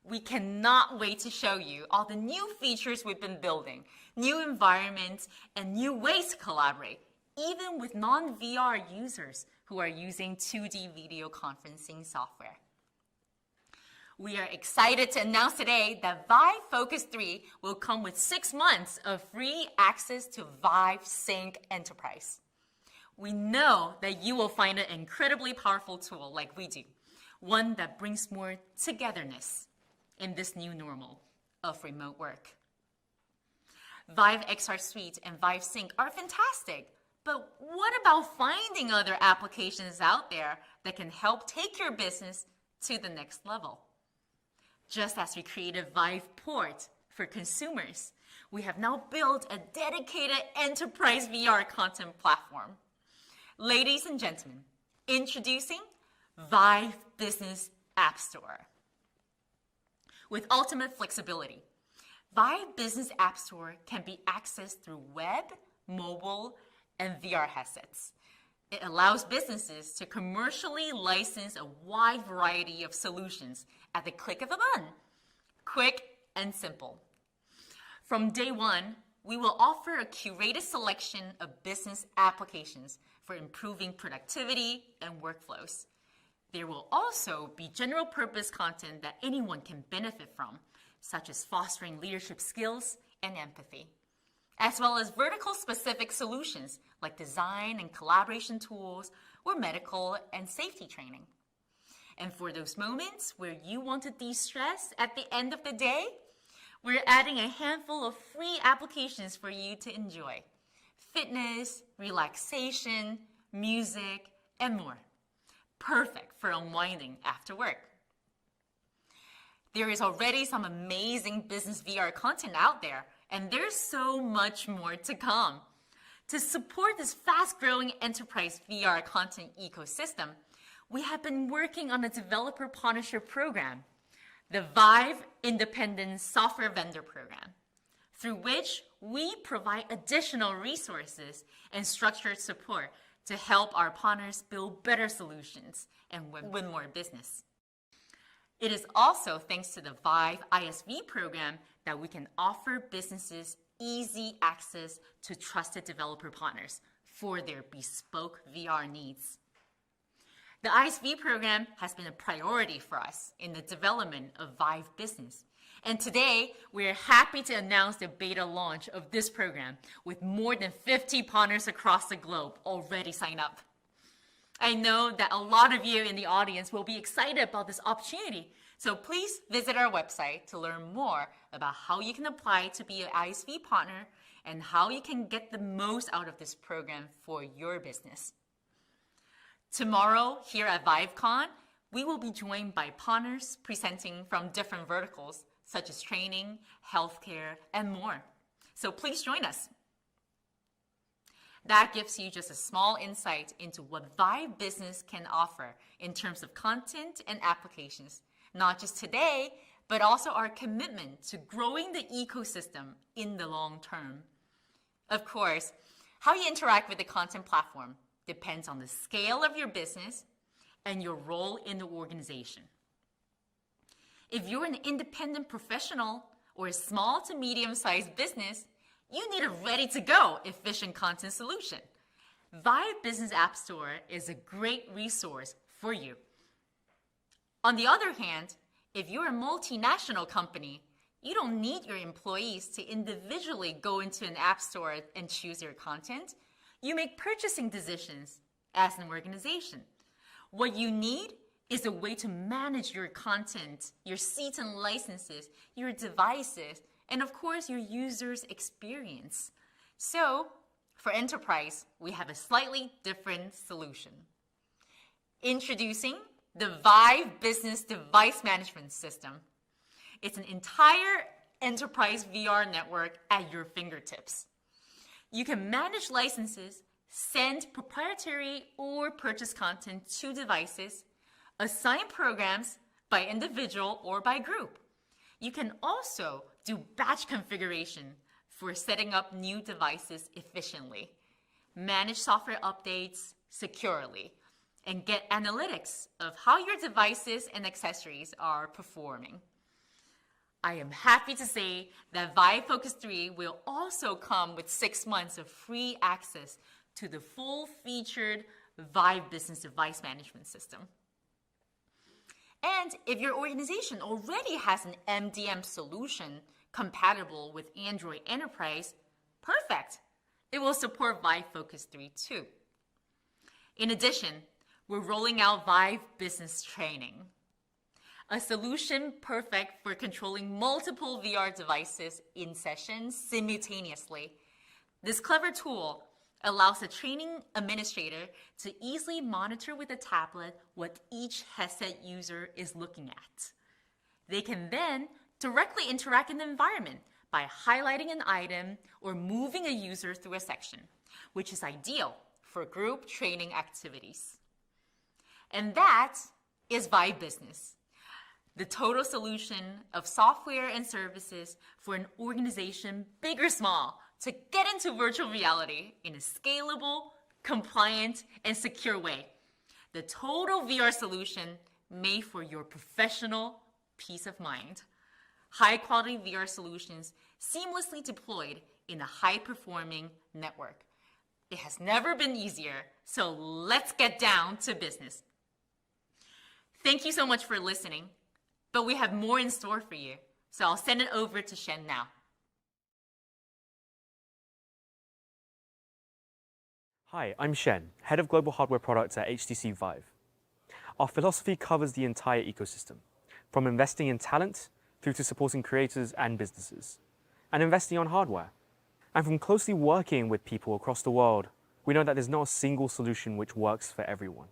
We cannot wait to show you all the new features we've been building, new environments, and new ways to collaborate, even with non-VR users who are using 2D video conferencing software. We are excited to announce today that Vive Focus 3 will come with 6 months of free access to Vive Sync Enterprise. We know that you will find it an incredibly powerful tool like we do, one that brings more togetherness in this new normal of remote work. Vive XR Suite and Vive Sync are fantastic, but what about finding other applications out there that can help take your business to the next level? Just as we created Vive Port for consumers, we have now built a dedicated enterprise VR content platform. Ladies and gentlemen, introducing Vive Business App Store. With ultimate flexibility, Vive Business App Store can be accessed through web, mobile, and VR headsets. It allows businesses to commercially license a wide variety of solutions at the click of a button. Quick and simple. From day one, we will offer a curated selection of business applications for improving productivity and workflows. There will also be general purpose content that anyone can benefit from, such as fostering leadership skills and empathy, as well as vertical specific solutions like design and collaboration tools or medical and safety training. And for those moments where you want to de-stress at the end of the day, we're adding a handful of free applications for you to enjoy. Fitness, relaxation, music, and more. Perfect for unwinding after work. There is already some amazing business VR content out there, and there's so much more to come. To support this fast-growing enterprise VR content ecosystem, we have been working on a developer partnership program, the Vive Independent Software Vendor Program, through which we provide additional resources and structured support to help our partners build better solutions and win more business. It is also thanks to the Vive ISV program that we can offer businesses easy access to trusted developer partners for their bespoke VR needs. The ISV program has been a priority for us in the development of Vive Business. And today, we're happy to announce the beta launch of this program with more than 50 partners across the globe already signed up. I know that a lot of you in the audience will be excited about this opportunity, so please visit our website to learn more about how you can apply to be an ISV partner and how you can get the most out of this program for your business. Tomorrow, here at Vivecon, we will be joined by partners presenting from different verticals, such as training, healthcare, and more. So please join us. That gives you just a small insight into what Vive Business can offer in terms of content and applications, not just today, but also our commitment to growing the ecosystem in the long term. Of course, how you interact with the content platform depends on the scale of your business and your role in the organization. If you're an independent professional or a small to medium-sized business, you need a ready-to-go efficient content solution. Vive Business App Store is a great resource for you. On the other hand, if you're a multinational company, you don't need your employees to individually go into an app store and choose your content. You make purchasing decisions as an organization. What you need is a way to manage your content, your seats and licenses, your devices, and of course, your user's experience. So, for enterprise, we have a slightly different solution. Introducing the Vive Business Device Management System. It's an entire enterprise VR network at your fingertips. You can manage licenses, send proprietary or purchase content to devices, assign programs by individual or by group. You can also do batch configuration for setting up new devices efficiently, manage software updates securely, and get analytics of how your devices and accessories are performing. I am happy to say that Vive Focus 3 will also come with 6 months of free access to the full-featured Vive Business Device Management System. And if your organization already has an MDM solution compatible with Android Enterprise, perfect! It will support Vive Focus 3 too. In addition, we're rolling out Vive Business Training, a solution perfect for controlling multiple VR devices in session simultaneously. This clever tool allows a training administrator to easily monitor with a tablet what each headset user is looking at. They can then directly interact in the environment by highlighting an item or moving a user through a section, which is ideal for group training activities. And that is Vive Business, the total solution of software and services for an organization, big or small, to get into virtual reality in a scalable, compliant, and secure way. The total VR solution made for your professional peace of mind. High-quality VR solutions seamlessly deployed in a high-performing network. It has never been easier, so let's get down to business. Thank you so much for listening, but we have more in store for you, so I'll send it over to Shen now. Hi, I'm Shen, Head of Global Hardware Products at HTC Vive. Our philosophy covers the entire ecosystem, from investing in talent through to supporting creators and businesses, and investing on hardware. And from closely working with people across the world, we know that there's not a single solution which works for everyone,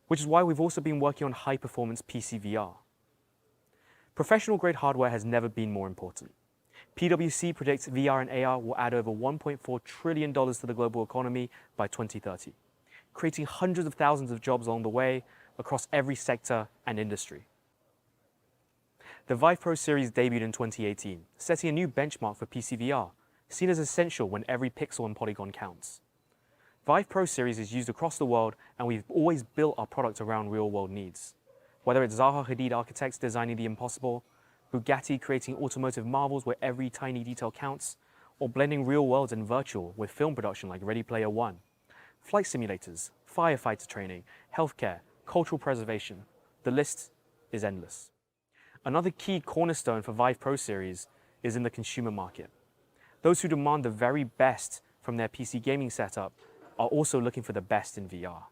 which is why we've also been working on high-performance PC VR. Professional-grade hardware has never been more important. PwC predicts VR and AR will add over $1.4 trillion to the global economy by 2030, creating hundreds of thousands of jobs along the way across every sector and industry. The Vive Pro series debuted in 2018, setting a new benchmark for PC VR, seen as essential when every pixel and polygon counts. Vive Pro series is used across the world, and we've always built our product around real-world needs. Whether it's Zaha Hadid architects designing the impossible, Bugatti creating automotive marvels where every tiny detail counts, or blending real worlds and virtual with film production like Ready Player One, flight simulators, firefighter training, healthcare, cultural preservation, the list is endless. Another key cornerstone for Vive Pro series is in the consumer market. Those who demand the very best from their PC gaming setup are also looking for the best in VR.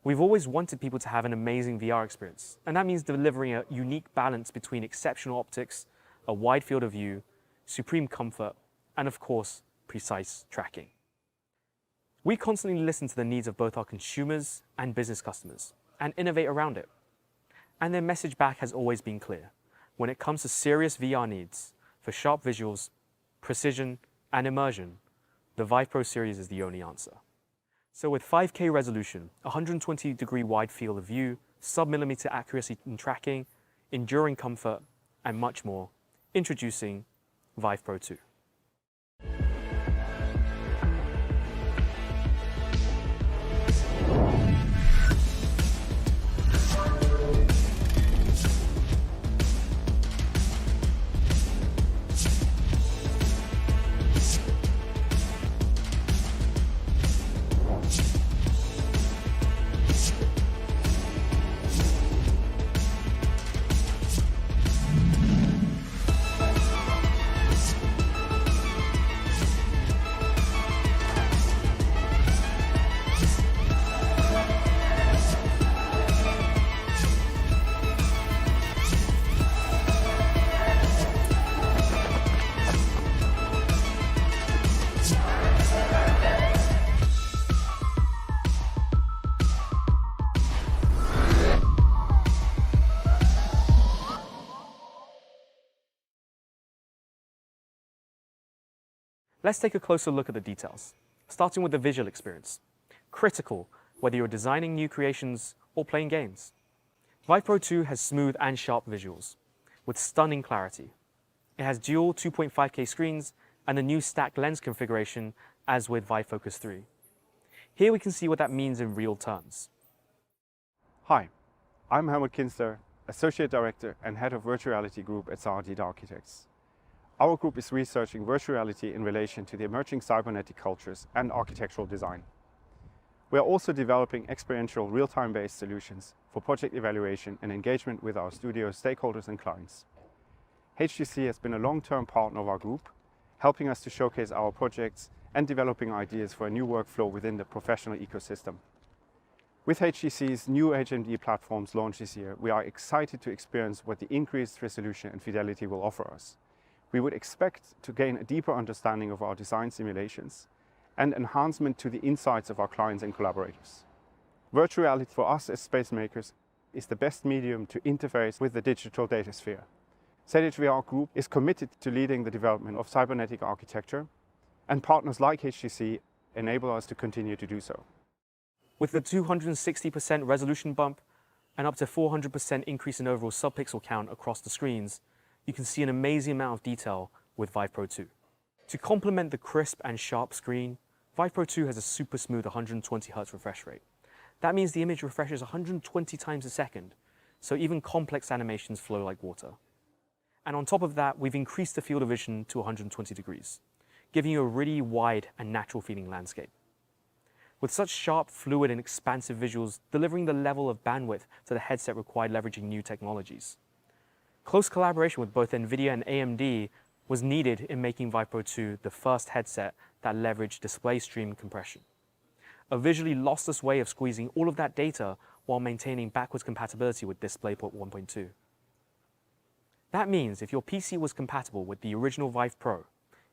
We've always wanted people to have an amazing VR experience, and that means delivering a unique balance between exceptional optics, a wide field of view, supreme comfort, and of course, precise tracking. We constantly listen to the needs of both our consumers and business customers and innovate around it. And their message back has always been clear. When it comes to serious VR needs, for sharp visuals, precision, and immersion, the Vive Pro series is the only answer. So with 5K resolution, 120-degree wide field of view, sub-millimeter accuracy in tracking, enduring comfort, and much more, introducing Vive Pro 2. Let's take a closer look at the details, starting with the visual experience. Critical, whether you're designing new creations or playing games. Vive Pro 2 has smooth and sharp visuals, with stunning clarity. It has dual 2.5K screens and a new stacked lens configuration, as with Vive Focus 3. Here we can see what that means in real terms. Hi, I'm Helmut Kinster, Associate Director and Head of Virtual Reality Group at Zaha Hadid Architects. Our group is researching virtual reality in relation to the emerging cybernetic cultures and architectural design. We are also developing experiential real-time-based solutions for project evaluation and engagement with our studio stakeholders and clients. HTC has been a long-term partner of our group, helping us to showcase our projects and developing ideas for a new workflow within the professional ecosystem. With HTC's new HMD platforms launched this year, we are excited to experience what the increased resolution and fidelity will offer us. We would expect to gain a deeper understanding of our design simulations and enhancement to the insights of our clients and collaborators. Virtual reality for us as space makers is the best medium to interface with the digital data sphere. ZHVR Group is committed to leading the development of cybernetic architecture, and partners like HTC enable us to continue to do so. With the 260% resolution bump and up to 400% increase in overall subpixel count across the screens, you can see an amazing amount of detail with Vive Pro 2. To complement the crisp and sharp screen, Vive Pro 2 has a super smooth 120 Hz refresh rate. That means the image refreshes 120 times a second, so even complex animations flow like water. And on top of that, we've increased the field of vision to 120 degrees, giving you a really wide and natural feeling landscape. With such sharp, fluid, and expansive visuals, delivering the level of bandwidth to the headset required leveraging new technologies. Close collaboration with both NVIDIA and AMD was needed in making Vive Pro 2 the first headset that leveraged display stream compression, a visually lossless way of squeezing all of that data while maintaining backwards compatibility with DisplayPort 1.2. That means if your PC was compatible with the original Vive Pro,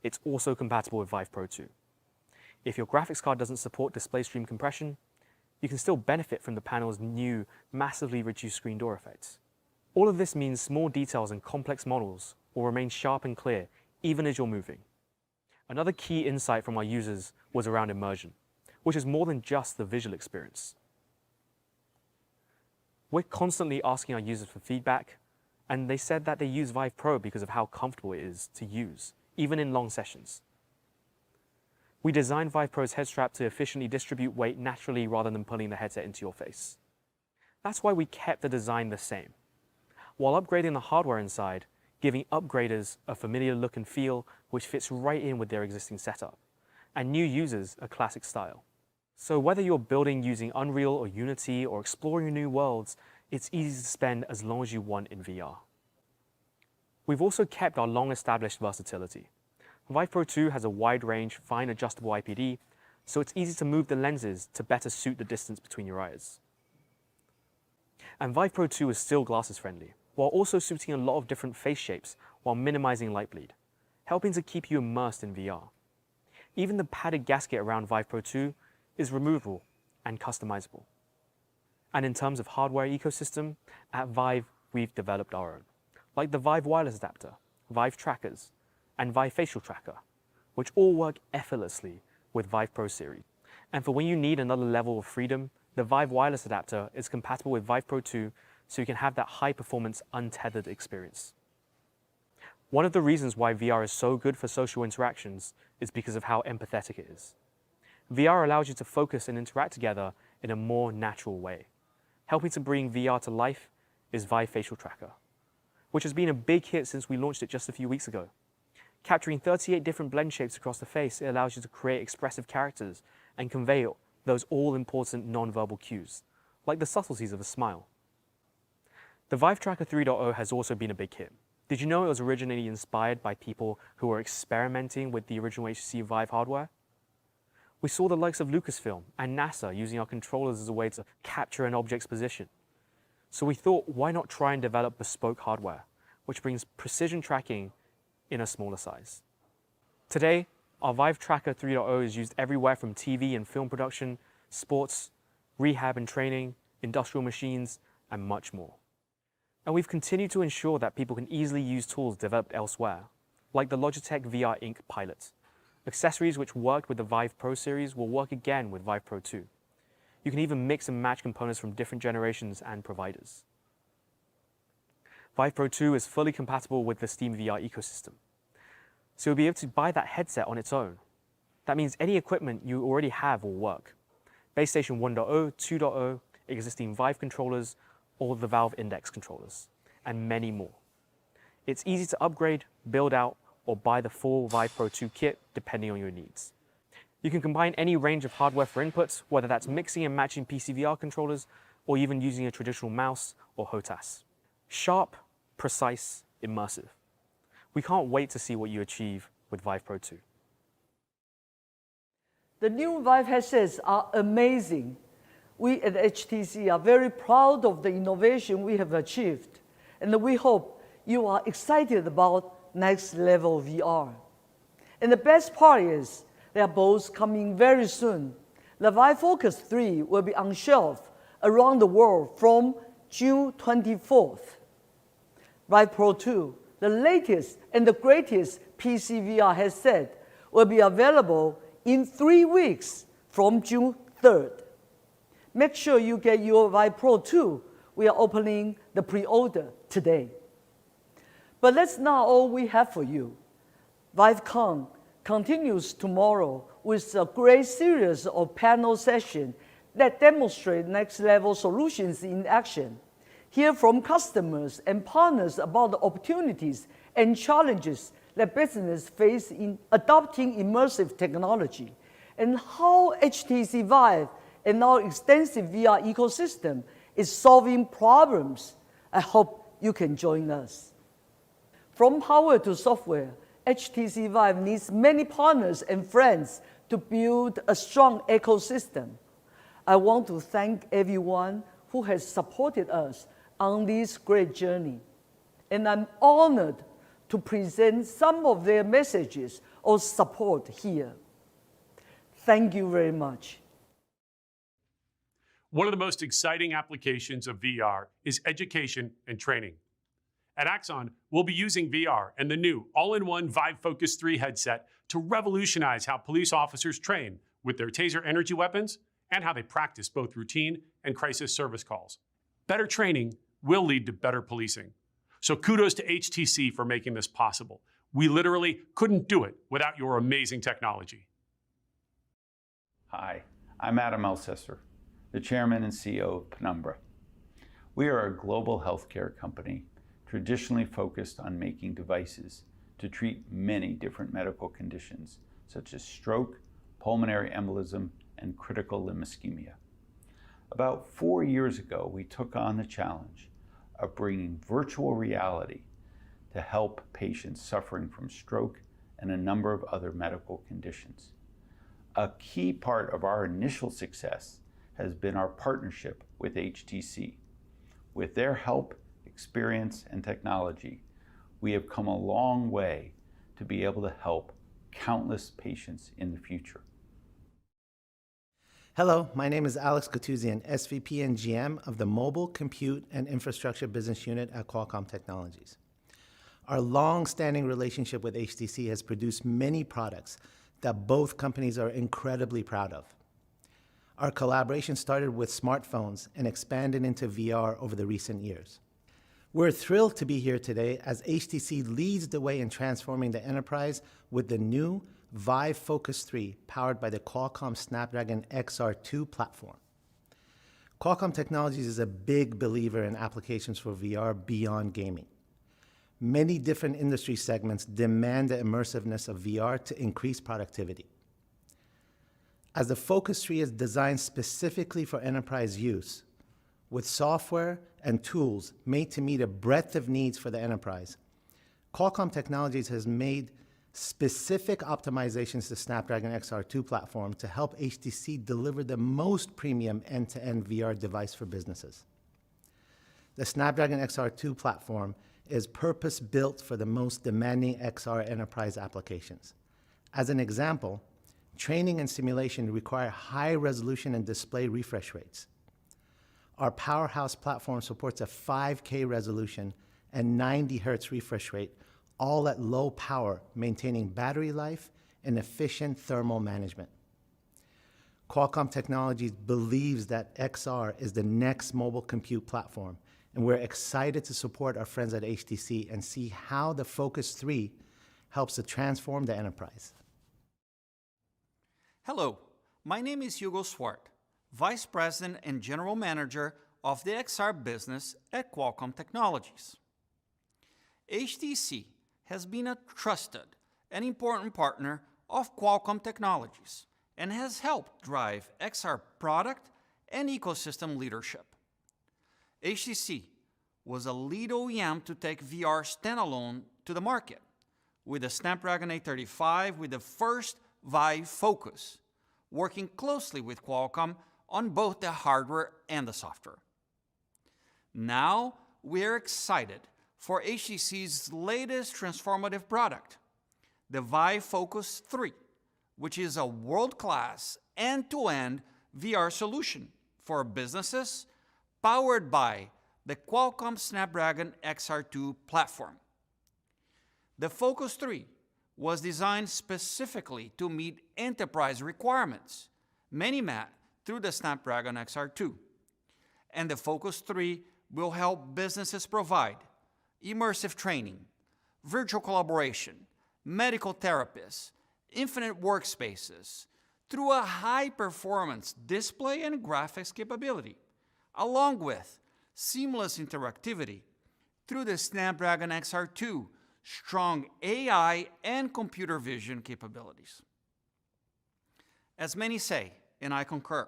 it's also compatible with Vive Pro 2. If your graphics card doesn't support display stream compression, you can still benefit from the panel's new, massively reduced screen door effects. All of this means small details and complex models will remain sharp and clear even as you're moving. Another key insight from our users was around immersion, which is more than just the visual experience. We're constantly asking our users for feedback, and they said that they use Vive Pro because of how comfortable it is to use, even in long sessions. We designed Vive Pro's head strap to efficiently distribute weight naturally rather than pulling the headset into your face. That's why we kept the design the same, while upgrading the hardware inside, giving upgraders a familiar look and feel which fits right in with their existing setup, and new users a classic style. So whether you're building using Unreal or Unity or exploring new worlds, it's easy to spend as long as you want in VR. We've also kept our long-established versatility. Vive Pro 2 has a wide-range, fine adjustable IPD, so it's easy to move the lenses to better suit the distance between your eyes. And Vive Pro 2 is still glasses-friendly, while also suiting a lot of different face shapes while minimizing light bleed, helping to keep you immersed in VR. Even the padded gasket around Vive Pro 2 is removable and customizable. And in terms of hardware ecosystem, at Vive, we've developed our own, like the Vive wireless adapter, Vive trackers, and Vive facial tracker, which all work effortlessly with Vive Pro series. And for when you need another level of freedom, the Vive wireless adapter is compatible with Vive Pro 2, so you can have that high-performance, untethered experience. One of the reasons why VR is so good for social interactions is because of how empathetic it is. VR allows you to focus and interact together in a more natural way. Helping to bring VR to life is Vive Facial Tracker, which has been a big hit since we launched it just a few weeks ago. Capturing 38 different blend shapes across the face, it allows you to create expressive characters and convey those all-important non-verbal cues, like the subtleties of a smile. The Vive Tracker 3.0 has also been a big hit. Did you know it was originally inspired by people who were experimenting with the original HTC Vive hardware? We saw the likes of Lucasfilm and NASA using our controllers as a way to capture an object's position. So we thought, why not try and develop bespoke hardware, which brings precision tracking in a smaller size. Today, our Vive Tracker 3.0 is used everywhere from TV and film production, sports, rehab and training, industrial machines, and much more. And we've continued to ensure that people can easily use tools developed elsewhere, like the Logitech VR Ink Pilot. Accessories which worked with the Vive Pro series will work again with Vive Pro 2. You can even mix and match components from different generations and providers. Vive Pro 2 is fully compatible with the Steam VR ecosystem, so you'll be able to buy that headset on its own. That means any equipment you already have will work. Base Station 1.0, 2.0, existing Vive controllers, or the Valve Index controllers, and many more. It's easy to upgrade, build out, or buy the full Vive Pro 2 kit depending on your needs. You can combine any range of hardware for inputs, whether that's mixing and matching PC VR controllers, or even using a traditional mouse or HOTAS. Sharp, precise, immersive. We can't wait to see what you achieve with Vive Pro 2. The new Vive headsets are amazing. We at HTC are very proud of the innovation we have achieved, and we hope you are excited about next level VR. And the best part is, they are both coming very soon. The Vive Focus 3 will be on shelf around the world from June 24th. Vive Pro 2, the latest and the greatest PC VR headset, will be available in 3 weeks from June 3rd. Make sure you get your Vive Pro 2. We are opening the pre-order today. But that's not all we have for you. Vivecon continues tomorrow with a great series of panel sessions that demonstrate next-level solutions in action. Hear from customers and partners about the opportunities and challenges that businesses face in adopting immersive technology, and how HTC Vive and our extensive VR ecosystem is solving problems. I hope you can join us. From hardware to software, HTC Vive needs many partners and friends to build a strong ecosystem. I want to thank everyone who has supported us on this great journey. And I'm honored to present some of their messages of support here. Thank you very much. One of the most exciting applications of VR is education and training. At Axon, we'll be using VR and the new all-in-one Vive Focus 3 headset to revolutionize how police officers train with their taser energy weapons and how they practice both routine and crisis service calls. Better training will lead to better policing. So kudos to HTC for making this possible. We literally couldn't do it without your amazing technology. Hi, I'm Adam Elsesser, the Chairman and CEO of Penumbra. We are a global healthcare company traditionally focused on making devices to treat many different medical conditions, such as stroke, pulmonary embolism, and critical limb ischemia. About 4 years ago, we took on the challenge of bringing virtual reality to help patients suffering from stroke and a number of other medical conditions. A key part of our initial success has been our partnership with HTC. With their help, experience, and technology, we have come a long way to be able to help countless patients in the future. Hello, my name is Alex Gatuzian, SVP and GM of the Mobile, Compute, and Infrastructure Business Unit at Qualcomm Technologies. Our long-standing relationship with HTC has produced many products that both companies are incredibly proud of. Our collaboration started with smartphones and expanded into VR over the recent years. We're thrilled to be here today as HTC leads the way in transforming the enterprise with the new Vive Focus 3 powered by the Qualcomm Snapdragon XR2 platform. Qualcomm Technologies is a big believer in applications for VR beyond gaming. Many different industry segments demand the immersiveness of VR to increase productivity. As the Focus 3 is designed specifically for enterprise use, with software and tools made to meet a breadth of needs for the enterprise, Qualcomm Technologies has made specific optimizations to the Snapdragon XR2 platform to help HTC deliver the most premium end-to-end VR device for businesses. The Snapdragon XR2 platform is purpose-built for the most demanding XR enterprise applications. As an example, training and simulation require high resolution and display refresh rates. Our Powerhouse platform supports a 5K resolution and 90 Hz refresh rate, all at low power, maintaining battery life and efficient thermal management. Qualcomm Technologies believes that XR is the next mobile compute platform, and we're excited to support our friends at HTC and see how the Focus 3 helps to transform the enterprise. Hello, my name is Hugo Swart, Vice President and General Manager of the XR business at Qualcomm Technologies. HTC has been a trusted and important partner of Qualcomm Technologies and has helped drive XR product and ecosystem leadership. HTC was a lead OEM to take VR standalone to the market, with the Snapdragon 835 with the first Vive Focus, working closely with Qualcomm on both the hardware and the software. Now we're excited for HTC's latest transformative product, the Vive Focus 3, which is a world-class end-to-end VR solution for businesses powered by the Qualcomm Snapdragon XR2 platform. The Focus 3 was designed specifically to meet enterprise requirements, many met through the Snapdragon XR2. And the Focus 3 will help businesses provide immersive training, virtual collaboration, medical therapists, infinite workspaces through a high-performance display and graphics capability, along with seamless interactivity through the Snapdragon XR2 strong AI and computer vision capabilities. As many say, and I concur,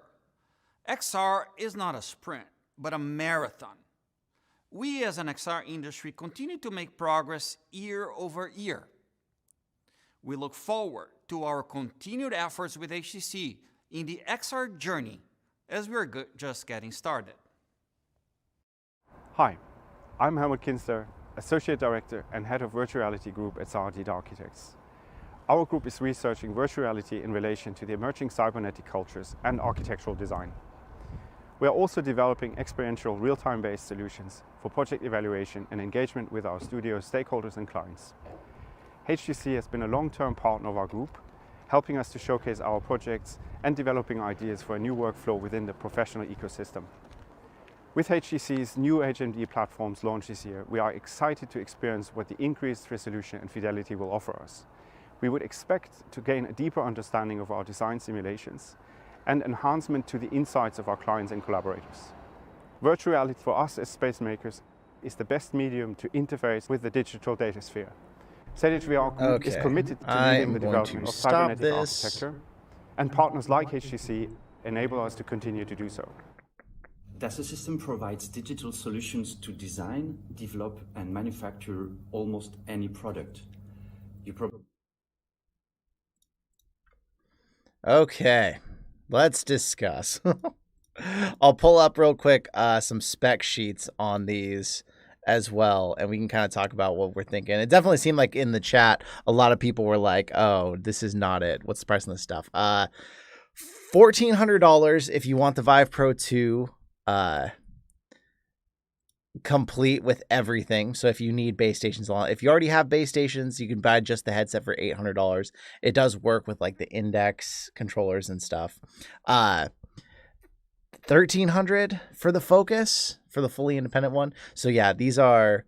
XR is not a sprint, but a marathon. We as an XR industry continue to make progress year over year. We look forward to our continued efforts with HTC in the XR journey as we're just getting started. Hi, I'm Helmut Kinster, Associate Director and Head of Virtual Reality Group at SRD Architects. Our group is researching virtual reality in relation to the emerging cybernetic cultures and architectural design. We are also developing experiential real-time based solutions for project evaluation and engagement with our studio stakeholders and clients. HTC has been a long-term partner of our group, helping us to showcase our projects and developing ideas for a new workflow within the professional ecosystem. With HTC's new HMD platforms launched this year, we are excited to experience what the increased resolution and fidelity will offer us. We would expect to gain a deeper understanding of our design simulations and enhancement to the insights of our clients and collaborators. Virtual reality for us as space makers is the best medium to interface with the digital data sphere. StrategyVR Group is committed to leading the development of cybernetic architecture, and partners like HTC enable us to continue to do so. Dassault System provides digital solutions to design, develop, and manufacture almost any product. Okay, let's discuss. I'll pull up real quick some spec sheets on these as well, and we can kind of talk about what we're thinking. It definitely seemed like in the chat, a lot of people were like, oh, this is not it. What's the price on this stuff? $1,400 if you want the Vive Pro 2 complete with everything. So if you need base stations, if you already have base stations, you can buy just the headset for $800. It does work with like the index controllers and stuff. $1,300 for the Focus, for the fully independent one. So yeah, these are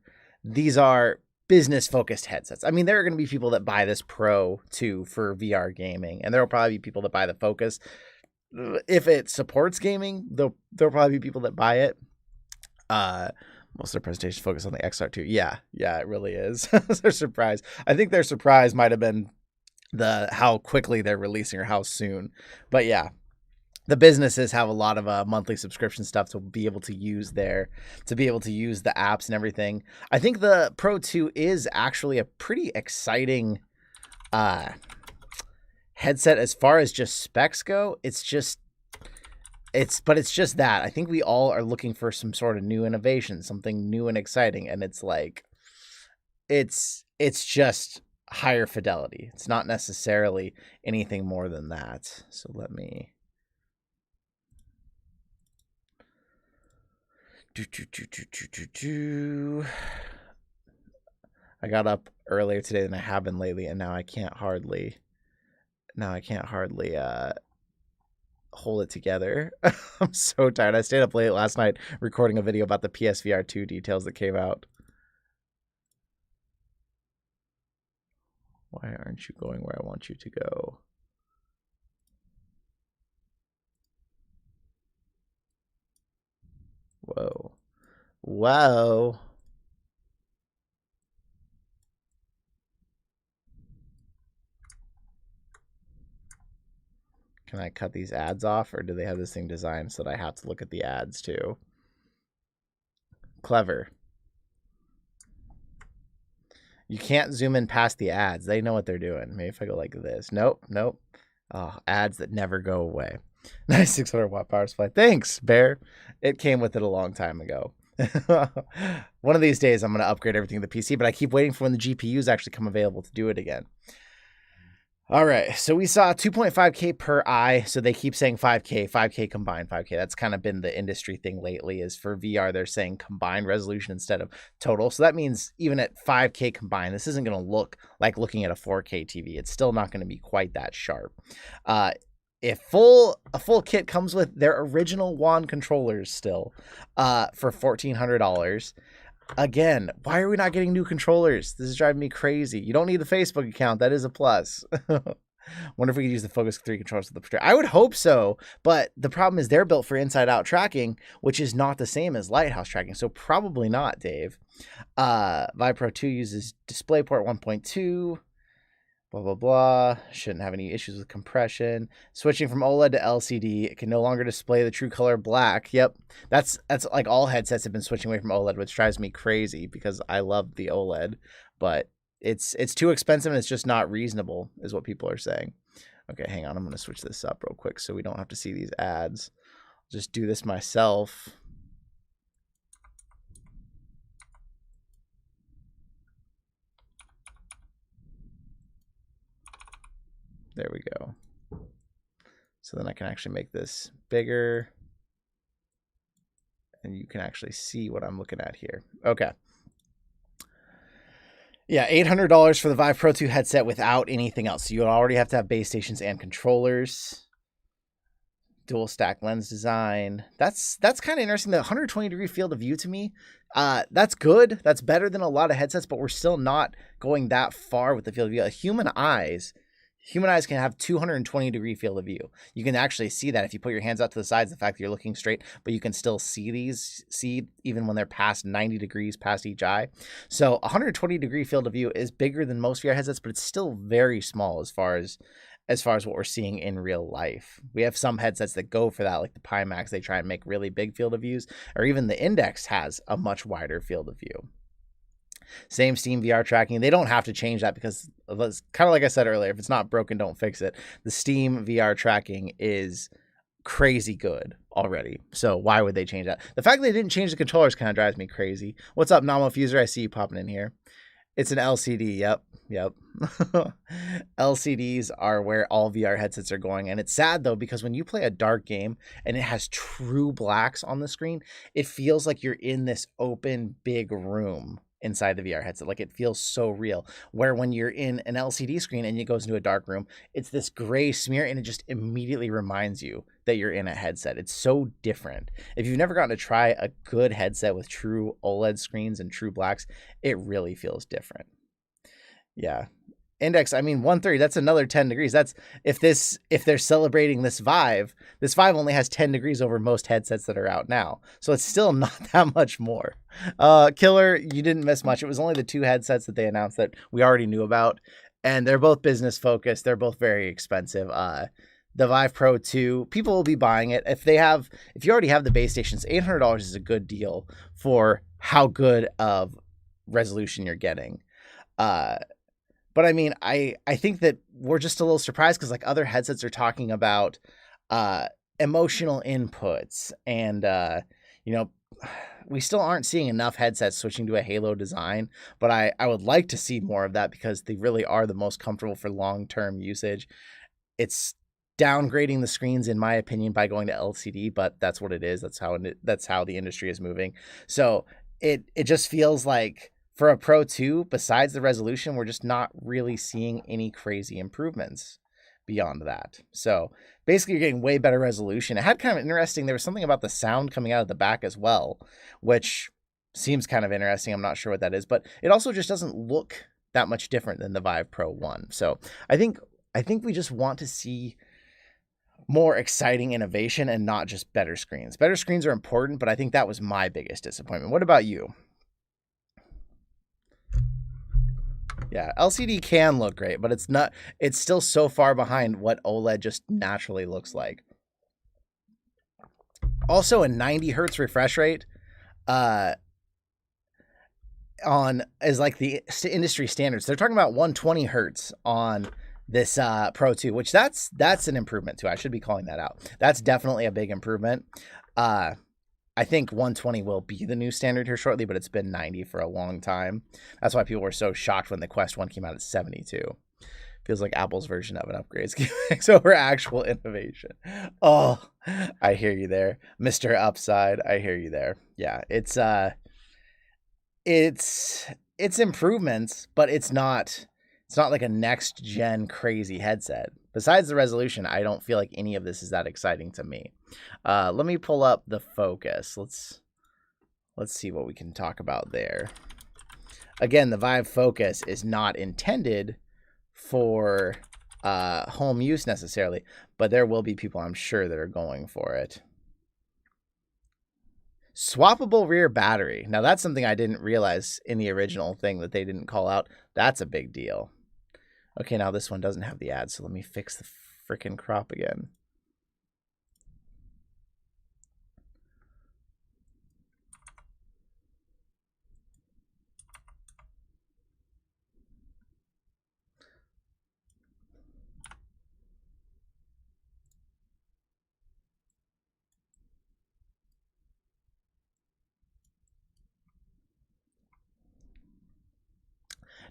business focused headsets. I mean, there are going to be people that buy this Pro 2 for VR gaming, and there will probably be people that buy the Focus. If it supports gaming, there'll probably be people that buy it. Most of their presentations focus on the XR2. Yeah, it really is. They're surprised. I think their surprise might have been how quickly they're releasing or how soon. But yeah, the businesses have a lot of monthly subscription stuff to be able to use the apps and everything. I think the Pro 2 is actually a pretty exciting headset as far as just specs go. It's just that. I think we all are looking for some sort of new innovation, something new and exciting, and it's like it's just higher fidelity. It's not necessarily anything more than that. So let me I got up earlier today than I have been lately, and now I can't hardly hold it together. I'm so tired. I stayed up late last night recording a video about the PSVR 2 details that came out. Why aren't you going where I want you to go? Whoa. Can I cut these ads off, or do they have this thing designed so that I have to look at the ads too? Clever. You can't zoom in past the ads. They know what they're doing. Maybe if I go like this. Nope. Oh, ads that never go away. Nice 600 watt power supply. Thanks, Bear. It came with it a long time ago. One of these days I'm going to upgrade everything to the PC, but I keep waiting for when the GPUs actually come available to do it again. All right, so we saw 2.5K per eye. So they keep saying 5K combined 5K. That's kind of been the industry thing lately, is for VR, they're saying combined resolution instead of total. So that means even at 5K combined, this isn't going to look like looking at a 4K TV. It's still not going to be quite that sharp. If a full kit comes with their original wand controllers still for $1,400. Again, why are we not getting new controllers? This is driving me crazy. You don't need the Facebook account. That is a plus. Wonder if we could use the Focus 3 controllers with the projector. I would hope so, but the problem is they're built for inside-out tracking, which is not the same as Lighthouse tracking, so probably not, Dave. Vive Pro 2 uses DisplayPort 1.2. Blah, blah, blah. Shouldn't have any issues with compression. Switching from OLED to LCD. It can no longer display the true color black. Yep. That's like all headsets have been switching away from OLED, which drives me crazy because I love the OLED. But it's too expensive and it's just not reasonable is what people are saying. Okay, hang on. I'm going to switch this up real quick so we don't have to see these ads. I'll just do this myself. There we go. So then I can actually make this bigger. And you can actually see what I'm looking at here. Okay. Yeah, $800 for the Vive Pro 2 headset without anything else. So you already have to have base stations and controllers. Dual stack lens design. That's kind of interesting. The 120-degree field of view to me, that's good. That's better than a lot of headsets, but we're still not going that far with the field of view. Human eyes can have 220-degree field of view. You can actually see that if you put your hands out to the sides, the fact that you're looking straight, but you can still see even when they're past 90 degrees past each eye. So 120-degree field of view is bigger than most VR headsets, but it's still very small as far as what we're seeing in real life. We have some headsets that go for that, like the Pimax. They try and make really big field of views, or even the Index has a much wider field of view. Same Steam VR tracking. They don't have to change that because, kind of like I said earlier, if it's not broken, don't fix it. The Steam VR tracking is crazy good already. So why would they change that? The fact that they didn't change the controllers kind of drives me crazy. What's up, Nomofuser? I see you popping in here. It's an LCD. Yep. LCDs are where all VR headsets are going. And it's sad, though, because when you play a dark game and it has true blacks on the screen, it feels like you're in this open, big room inside the VR headset. Like, it feels so real. Where when you're in an LCD screen and it goes into a dark room, it's this gray smear and it just immediately reminds you that you're in a headset. It's so different. If you've never gotten to try a good headset with true OLED screens and true blacks, it really feels different. Yeah. Index, I mean, 130, that's another 10 degrees. That's if they're celebrating this Vive only has 10 degrees over most headsets that are out now. So it's still not that much more. Killer, you didn't miss much. It was only the two headsets that they announced that we already knew about. And they're both business focused. They're both very expensive. The Vive Pro 2, people will be buying it. If you already have the base stations, $800 is a good deal for how good of resolution you're getting. But I mean, I think that we're just a little surprised because like other headsets are talking about emotional inputs and, we still aren't seeing enough headsets switching to a Halo design, but I would like to see more of that because they really are the most comfortable for long-term usage. It's downgrading the screens, in my opinion, by going to LCD, but that's what it is. That's how the industry is moving. So it just feels like for a Pro 2, besides the resolution, we're just not really seeing any crazy improvements beyond that. So basically, you're getting way better resolution. It had kind of interesting. There was something about the sound coming out of the back as well, which seems kind of interesting. I'm not sure what that is, but it also just doesn't look that much different than the Vive Pro 1. So I think we just want to see more exciting innovation and not just better screens. Better screens are important, but I think that was my biggest disappointment. What about you? Yeah, LCD can look great, but it's still so far behind what OLED just naturally looks like. Also, a 90 hertz refresh rate is like the industry standards. They're talking about 120 hertz on this Pro 2, which that's an improvement too. I should be calling that out. That's definitely a big improvement. I think 120 will be the new standard here shortly, but it's been 90 for a long time. That's why people were so shocked when the Quest 1 came out at 72. Feels like Apple's version of an upgrade over actual innovation. Oh, I hear you there, Mr. Upside. I hear you there. Yeah, it's improvements, but it's not like a next gen crazy headset. Besides the resolution, I don't feel like any of this is that exciting to me. Let me pull up the Focus. Let's see what we can talk about there. Again, the Vive Focus is not intended for home use necessarily, but there will be people, I'm sure, that are going for it. Swappable rear battery. Now, that's something I didn't realize in the original thing that they didn't call out. That's a big deal. Okay, now this one doesn't have the ad, so let me fix the freaking crop again.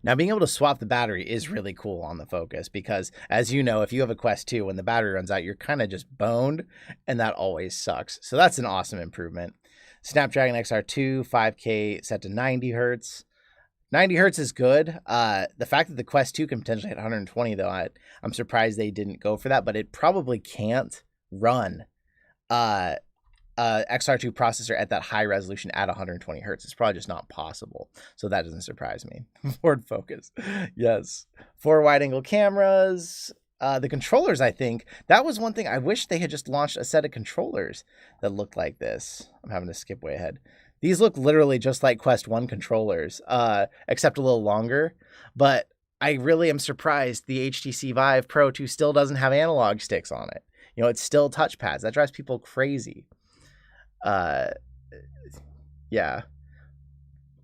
Now, being able to swap the battery is really cool on the Focus because, as you know, if you have a Quest 2, when the battery runs out, you're kind of just boned, and that always sucks. So that's an awesome improvement. Snapdragon XR2, 5K set to 90 hertz. 90 hertz is good. The fact that the Quest 2 can potentially hit 120, though, I'm surprised they didn't go for that, but it probably can't run XR2 processor at that high resolution at 120 hertz. It's probably just not possible. So that doesn't surprise me. Ford Focus. Yes. 4 wide angle cameras. The controllers, I think, that was one thing. I wish they had just launched a set of controllers that looked like this. I'm having to skip way ahead. These look literally just like Quest 1 controllers, except a little longer. But I really am surprised the HTC Vive Pro 2 still doesn't have analog sticks on it. You know, it's still touchpads. That drives people crazy. Yeah.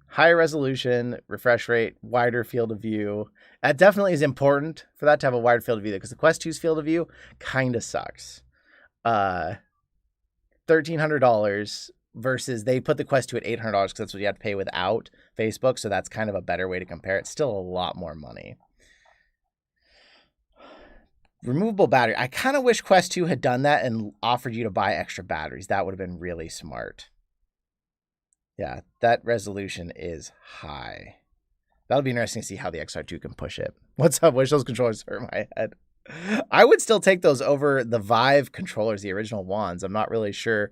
Higher resolution, refresh rate, wider field of view. That definitely is important for that to have a wider field of view, because the Quest 2's field of view kind of sucks. $1,300 versus they put the Quest 2 at $800 because that's what you have to pay without Facebook. So that's kind of a better way to compare. It's still a lot more money. Removable battery. I kind of wish Quest 2 had done that and offered you to buy extra batteries. That would have been really smart. Yeah, that resolution is high. That'll be interesting to see how the XR2 can push it. What's up? Wish those controllers hurt my head. I would still take those over the Vive controllers, the original ones. I'm not really sure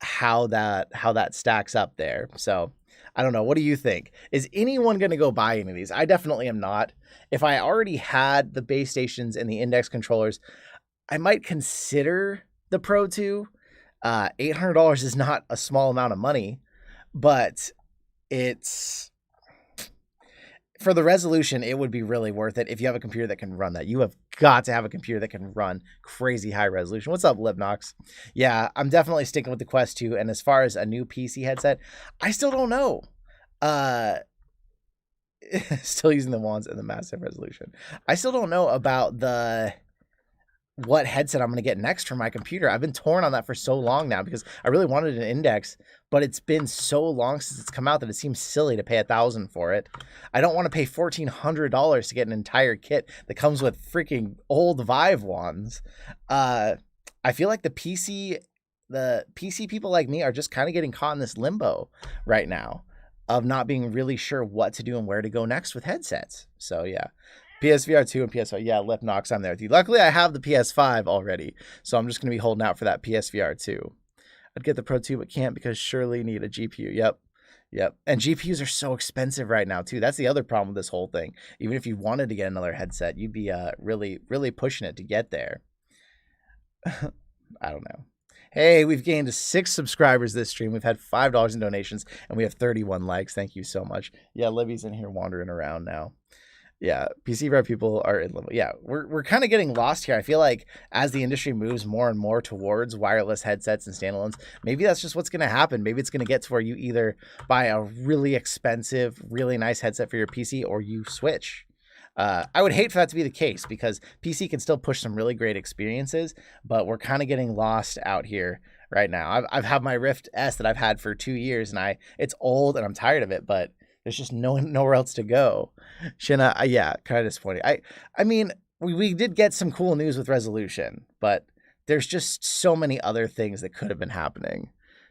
how that stacks up there. So I don't know. What do you think? Is anyone going to go buy any of these? I definitely am not. If I already had the base stations and the index controllers, I might consider the Pro 2. $800 is not a small amount of money, but it's, for the resolution, it would be really worth it if you have a computer that can run that. You have got to have a computer that can run crazy high resolution. What's up, Libnox? Yeah, I'm definitely sticking with the Quest 2. And as far as a new PC headset, I still don't know. Still using the wands and the massive resolution. I still don't know about what headset I'm going to get next for my computer. I've been torn on that for so long now because I really wanted an index, but it's been so long since it's come out that it seems silly to pay $1,000 for it. I don't want to pay $1,400 to get an entire kit that comes with freaking old Vive wands. I feel like the PC people like me are just kind of getting caught in this limbo right now of not being really sure what to do and where to go next with headsets. So yeah. PSVR 2 and PS5. Yeah, Lipnox, I'm there with you. Luckily, I have the PS5 already, so I'm just going to be holding out for that PSVR 2. I'd get the Pro 2, but can't because surely need a GPU. Yep. And GPUs are so expensive right now, too. That's the other problem with this whole thing. Even if you wanted to get another headset, you'd be really, really pushing it to get there. I don't know. Hey, we've gained 6 subscribers this stream. We've had $5 in donations, and we have 31 likes. Thank you so much. Yeah, Libby's in here wandering around now. Yeah, PCVR people are in limbo. Yeah, we're kind of getting lost here. I feel like as the industry moves more and more towards wireless headsets and standalones, maybe that's just what's going to happen. Maybe it's going to get to where you either buy a really expensive, really nice headset for your PC or you switch. I would hate for that to be the case because PC can still push some really great experiences, but we're kind of getting lost out here right now. I've had my Rift S that I've had for 2 years and it's old and I'm tired of it, but there's just nowhere else to go. Shinna, yeah, kind of disappointed. I mean, we did get some cool news with resolution, but there's just so many other things that could have been happening.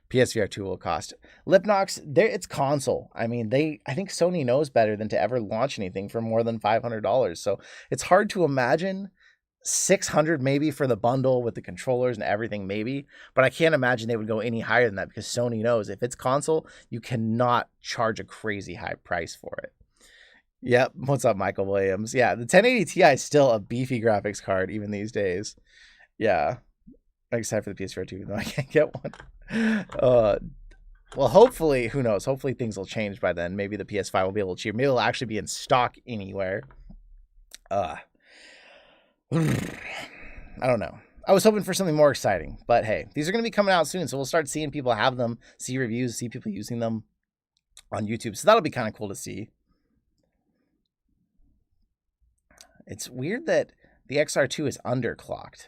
PSVR 2 will cost. Lipnox, it's console. I mean, I think Sony knows better than to ever launch anything for more than $500. So it's hard to imagine $600 maybe for the bundle with the controllers and everything, maybe, but I can't imagine they would go any higher than that because Sony knows if it's console, you cannot charge a crazy high price for it. Yep. What's up, Michael Williams? Yeah, the 1080 Ti is still a beefy graphics card even these days. Yeah, I'm excited for the PS4 2, even though I can't get one. Well, hopefully, who knows? Hopefully things will change by then. Maybe the PS5 will be a little cheaper. Maybe it'll actually be in stock anywhere. I don't know. I was hoping for something more exciting, but hey, these are going to be coming out soon, so we'll start seeing people have them, see reviews, see people using them on YouTube. So that'll be kind of cool to see. It's weird that the XR2 is underclocked.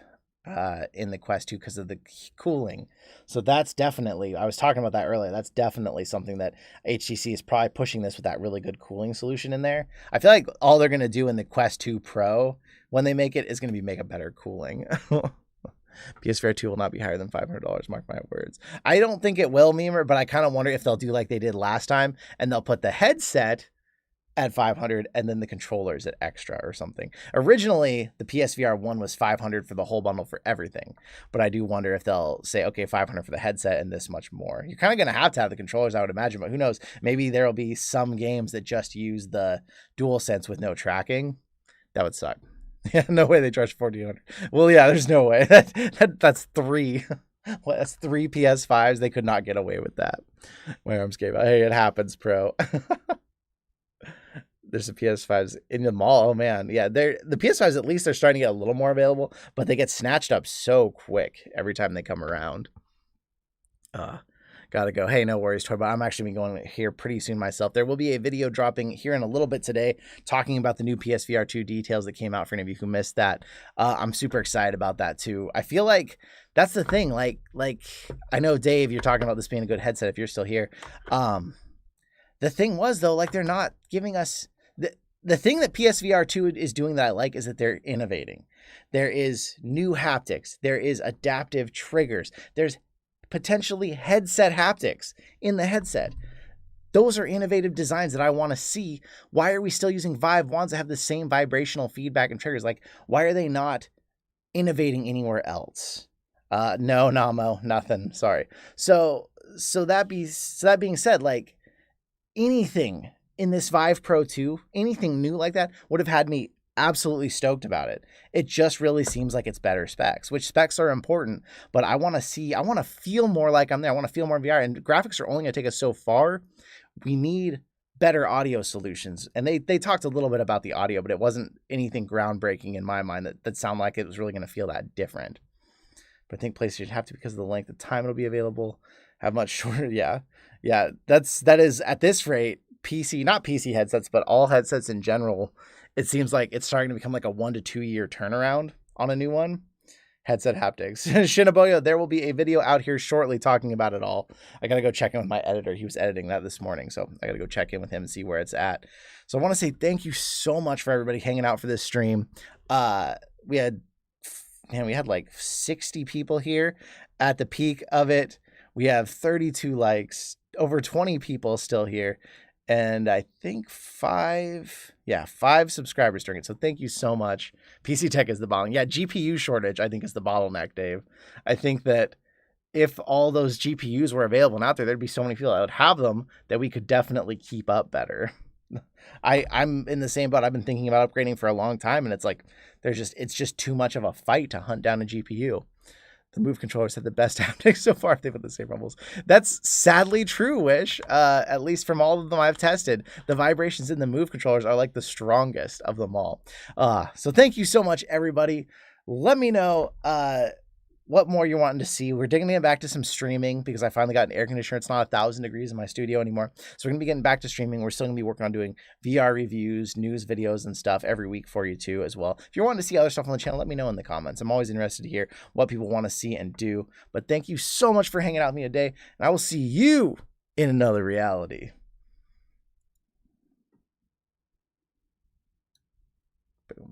in the Quest 2 because of the cooling. So that's definitely, I was talking about that earlier, that's definitely something that HTC is probably pushing this with that really good cooling solution in there. I feel like all they're going to do in the Quest 2 Pro when they make it is going to be make a better cooling. PSVR 2 will not be higher than $500, mark my words. I don't think it will, Memer, but I kind of wonder if they'll do like they did last time and they'll put the headset at $500 and then the controllers at extra or something. Originally, the PSVR 1 was $500 for the whole bundle for everything, but I do wonder if they'll say, okay, $500 for the headset and this much more. You're kind of going to have the controllers, I would imagine, but who knows? Maybe there'll be some games that just use the DualSense with no tracking. That would suck. Yeah, no way they charge $1,400. Well, yeah, there's no way. That's three. Well, that's 3 PS5s. They could not get away with that. My arms gave out. Hey, it happens, Pro. There's the PS5s in the mall. Oh man, yeah. The PS5s, at least they're starting to get a little more available, but they get snatched up so quick every time they come around. Gotta go. Hey, no worries, Toybot. I'm actually going here pretty soon myself. There will be a video dropping here in a little bit today talking about the new PSVR 2 details that came out for any of you who missed that. I'm super excited about that too. I feel like that's the thing. Like I know, Dave, you're talking about this being a good headset if you're still here. The thing was, though, like they're not giving us... The thing that PSVR 2 is doing that I like is that they're innovating. There is new haptics. There is adaptive triggers. There's potentially headset haptics in the headset. Those are innovative designs that I want to see. Why are we still using Vive wands that have the same vibrational feedback and triggers? Like, why are they not innovating anywhere else? No, Namo, nothing. Sorry. So that being said, like anything in this Vive Pro 2, anything new like that would have had me absolutely stoked about it. It just really seems like it's better specs, which specs are important, but I want to feel more like I'm there. I want to feel more VR, and graphics are only going to take us so far. We need better audio solutions. And they talked a little bit about the audio, but it wasn't anything groundbreaking in my mind that sounded like it was really going to feel that different. But I think PlayStation have to, because of the length of time it'll be available, have much shorter. Yeah. That is at this rate, not PC headsets, but all headsets in general, it seems like it's starting to become like a 1 to 2 year turnaround on a new one. Headset haptics. Shinobuya, there will be a video out here shortly talking about it all. I got to go check in with my editor. He was editing that this morning, so I got to go check in with him and see where it's at. So I want to say thank you so much for everybody hanging out for this stream. We had like 60 people here at the peak of it. We have 32 likes, over 20 people still here. And I think 5 subscribers during it. So thank you so much. PC Tech is the bottleneck. Yeah, GPU shortage, I think, is the bottleneck, Dave. I think that if all those GPUs were available and out there, there'd be so many people that would have them that we could definitely keep up better. I'm in the same boat. I've been thinking about upgrading for a long time, and it's like it's just too much of a fight to hunt down a GPU. The Move controllers have the best haptics so far if they put the same rumbles. That's sadly true, Wish. At least from all of them I've tested, the vibrations in the Move controllers are like the strongest of them all. So thank you so much, everybody. Let me know what more you're wanting to see. We're digging back to some streaming because I finally got an air conditioner. It's not 1,000 degrees in my studio anymore. So we're going to be getting back to streaming. We're still going to be working on doing VR reviews, news videos, and stuff every week for you too as well. If you're wanting to see other stuff on the channel, let me know in the comments. I'm always interested to hear what people want to see and do. But thank you so much for hanging out with me today, and I will see you in another reality.